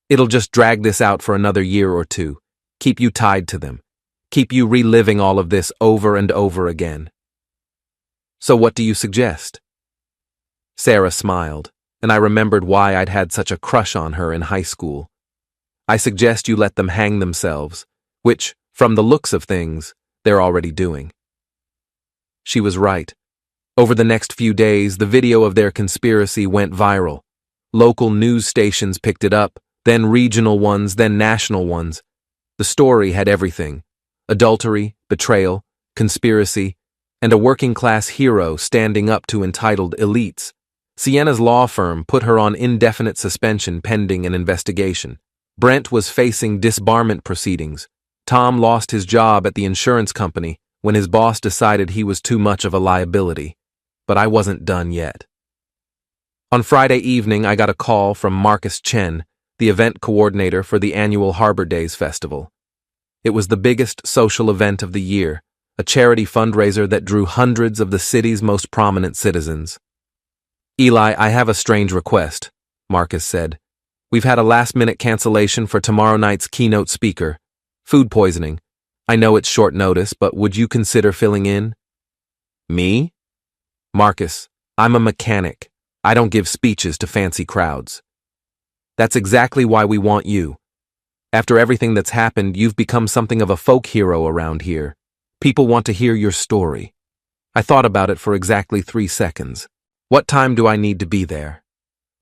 It'll just drag this out for another year or two, keep you tied to them, keep you reliving all of this over and over again. So what do you suggest?" Sarah smiled, and I remembered why I'd had such a crush on her in high school. "I suggest you let them hang themselves, which, from the looks of things, they're already doing." She was right. Over the next few days, the video of their conspiracy went viral. Local news stations picked it up, then regional ones, then national ones. The story had everything: adultery, betrayal, conspiracy, and a working-class hero standing up to entitled elites. Sienna's law firm put her on indefinite suspension pending an investigation. Brent was facing disbarment proceedings. Tom lost his job at the insurance company when his boss decided he was too much of a liability. But I wasn't done yet. On Friday evening, I got a call from Marcus Chen, the event coordinator for the annual Harbor Days Festival. It was the biggest social event of the year, a charity fundraiser that drew hundreds of the city's most prominent citizens. Eli, I have a strange request, Marcus said. We've had a last-minute cancellation for tomorrow night's keynote speaker. Food poisoning. I know it's short notice, but would you consider filling in? Me? Marcus, I'm a mechanic. I don't give speeches to fancy crowds. That's exactly why we want you. After everything that's happened, you've become something of a folk hero around here. People want to hear your story. I thought about it for exactly 3 seconds. What time do I need to be there?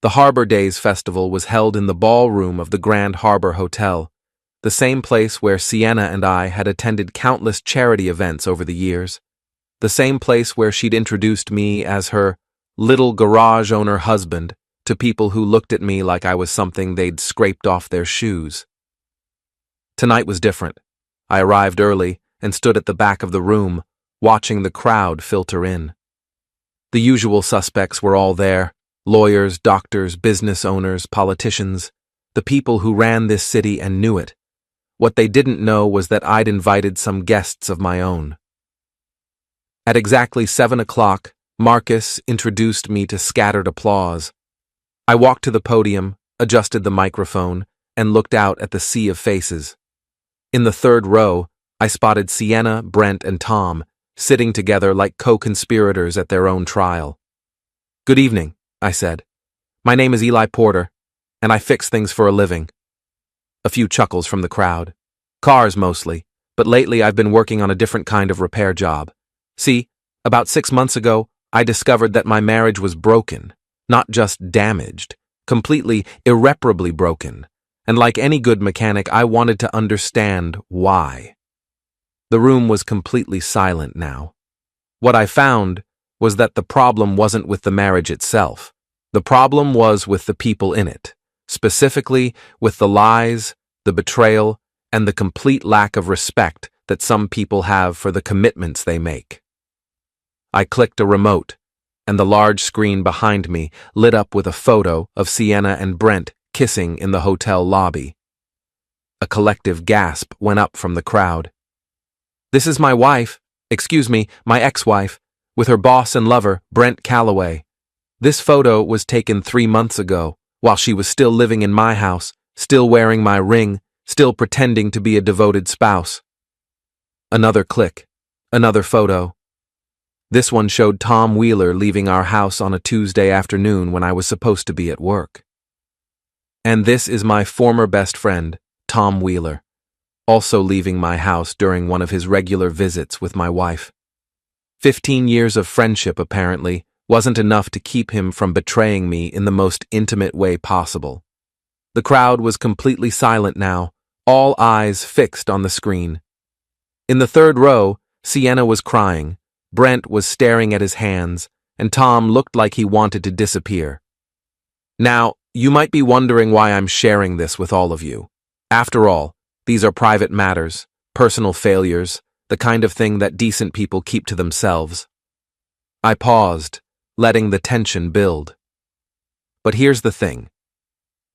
The Harbor Days Festival was held in the ballroom of the Grand Harbor Hotel, the same place where Sienna and I had attended countless charity events over the years, the same place where she'd introduced me as her little garage owner husband to people who looked at me like I was something they'd scraped off their shoes. Tonight was different. I arrived early and stood at the back of the room, watching the crowd filter in. The usual suspects were all there: lawyers, doctors, business owners, politicians, the people who ran this city and knew it. What they didn't know was that I'd invited some guests of my own. At exactly 7 o'clock, Marcus introduced me to scattered applause. I walked to the podium, adjusted the microphone, and looked out at the sea of faces. In the third row, I spotted Sienna, Brent, and Tom, sitting together like co-conspirators at their own trial. "Good evening," I said. "My name is Eli Porter, and I fix things for a living." A few chuckles from the crowd. Cars mostly, but lately I've been working on a different kind of repair job. See, about 6 months ago, I discovered that my marriage was broken, not just damaged, completely, irreparably broken. And like any good mechanic, I wanted to understand why. The room was completely silent now. What I found was that the problem wasn't with the marriage itself. The problem was with the people in it, specifically with the lies, the betrayal, and the complete lack of respect that some people have for the commitments they make. I clicked a remote, and the large screen behind me lit up with a photo of Sienna and Brent kissing in the hotel lobby. A collective gasp went up from the crowd. "This is my wife, my ex-wife, with her boss and lover, Brent Calloway. This photo was taken 3 months ago, while she was still living in my house, still wearing my ring, still pretending to be a devoted spouse." Another click, another photo. This one showed Tom Wheeler leaving our house on a Tuesday afternoon when I was supposed to be at work. And this is my former best friend, Tom Wheeler, also leaving my house during one of his regular visits with my wife. 15 years of friendship, apparently, wasn't enough to keep him from betraying me in the most intimate way possible. The crowd was completely silent now, all eyes fixed on the screen. In the third row, Sienna was crying, Brent was staring at his hands, and Tom looked like he wanted to disappear. Now, you might be wondering why I'm sharing this with all of you. After all, these are private matters, personal failures, the kind of thing that decent people keep to themselves. I paused, letting the tension build. But here's the thing.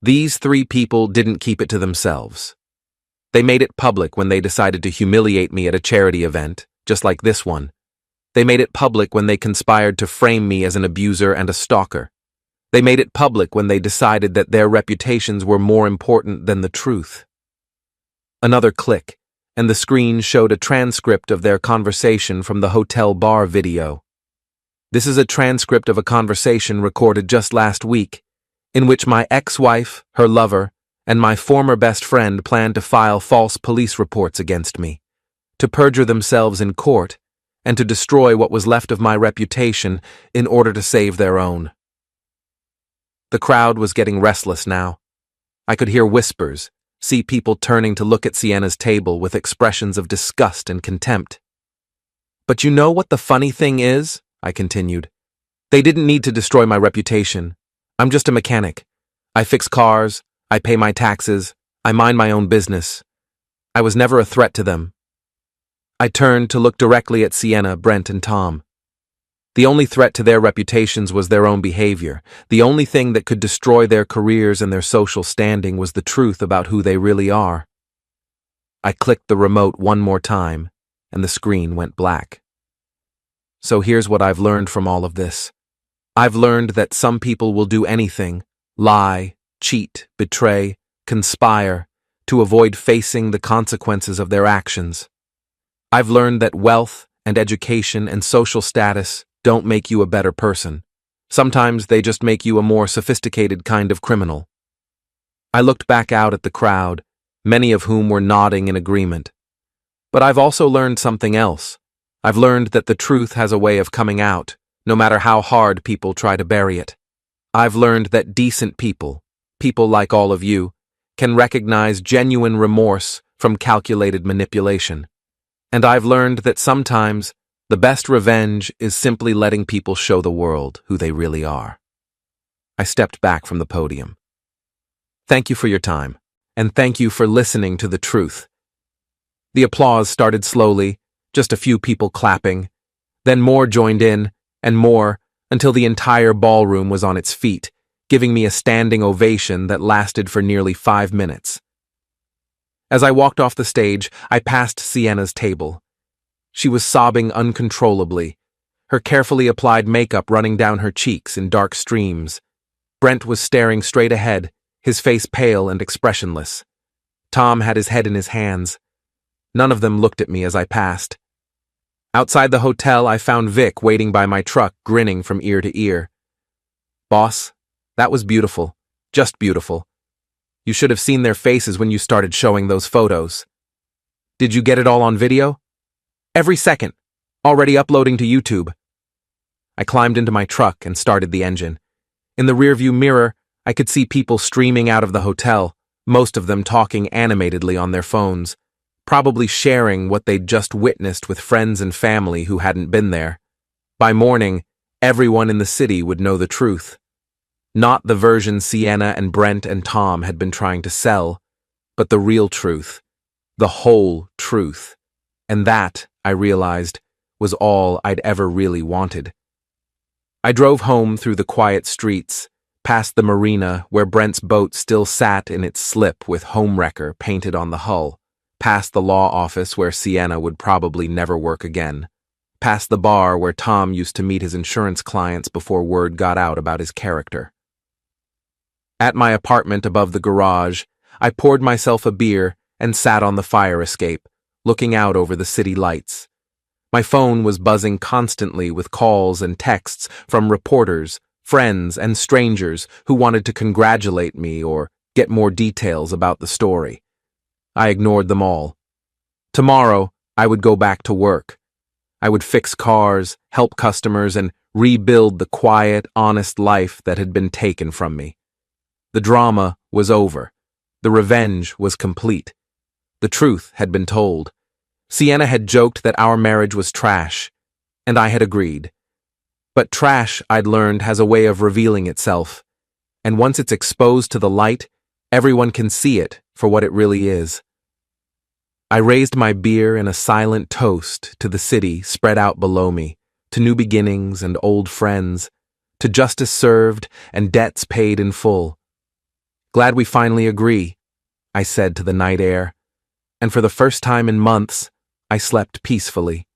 These 3 people didn't keep it to themselves. They made it public when they decided to humiliate me at a charity event, just like this one. They made it public when they conspired to frame me as an abuser and a stalker. They made it public when they decided that their reputations were more important than the truth. Another click, and the screen showed a transcript of their conversation from the hotel bar video. This is a transcript of a conversation recorded just last week, in which my ex-wife, her lover, and my former best friend planned to file false police reports against me, to perjure themselves in court, and to destroy what was left of my reputation in order to save their own. The crowd was getting restless now. I could hear whispers, see people turning to look at Sienna's table with expressions of disgust and contempt. "But you know what the funny thing is?" I continued. "They didn't need to destroy my reputation. I'm just a mechanic. I fix cars, I pay my taxes, I mind my own business. I was never a threat to them." I turned to look directly at Sienna, Brent, and Tom. The only threat to their reputations was their own behavior. The only thing that could destroy their careers and their social standing was the truth about who they really are. I clicked the remote one more time, and the screen went black. So here's what I've learned from all of this. I've learned that some people will do anything, lie, cheat, betray, conspire, to avoid facing the consequences of their actions. I've learned that wealth and education and social status don't make you a better person. Sometimes they just make you a more sophisticated kind of criminal. I looked back out at the crowd, many of whom were nodding in agreement. But I've also learned something else. I've learned that the truth has a way of coming out, no matter how hard people try to bury it. I've learned that decent people, people like all of you, can recognize genuine remorse from calculated manipulation. And I've learned that sometimes the best revenge is simply letting people show the world who they really are. I stepped back from the podium. Thank you for your time, and thank you for listening to the truth. The applause started slowly, just a few people clapping. Then more joined in, and more, until the entire ballroom was on its feet, giving me a standing ovation that lasted for nearly 5 minutes. As I walked off the stage, I passed Sienna's table. She was sobbing uncontrollably, her carefully applied makeup running down her cheeks in dark streams. Brent was staring straight ahead, his face pale and expressionless. Tom had his head in his hands. None of them looked at me as I passed. Outside the hotel, I found Vic waiting by my truck, grinning from ear to ear. "Boss, that was beautiful. Just beautiful. You should have seen their faces when you started showing those photos. Did you get it all on video?" "Every second. Already uploading to YouTube." I climbed into my truck and started the engine. In the rearview mirror, I could see people streaming out of the hotel, most of them talking animatedly on their phones, probably sharing what they'd just witnessed with friends and family who hadn't been there. By morning, everyone in the city would know the truth. Not the version Sienna and Brent and Tom had been trying to sell, but the real truth, the whole truth. And that, I realized, was all I'd ever really wanted. I drove home through the quiet streets, past the marina where Brent's boat still sat in its slip with Homewrecker painted on the hull, past the law office where Sienna would probably never work again, past the bar where Tom used to meet his insurance clients before word got out about his character. At my apartment above the garage, I poured myself a beer and sat on the fire escape, looking out over the city lights. My phone was buzzing constantly with calls and texts from reporters, friends, and strangers who wanted to congratulate me or get more details about the story. I ignored them all. Tomorrow, I would go back to work. I would fix cars, help customers, and rebuild the quiet, honest life that had been taken from me. The drama was over. The revenge was complete. The truth had been told. Sienna had joked that our marriage was trash, and I had agreed. But trash, I'd learned, has a way of revealing itself, and once it's exposed to the light, everyone can see it for what it really is. I raised my beer in a silent toast to the city spread out below me, to new beginnings and old friends, to justice served and debts paid in full. "Glad we finally agree," I said to the night air, and for the first time in months, I slept peacefully.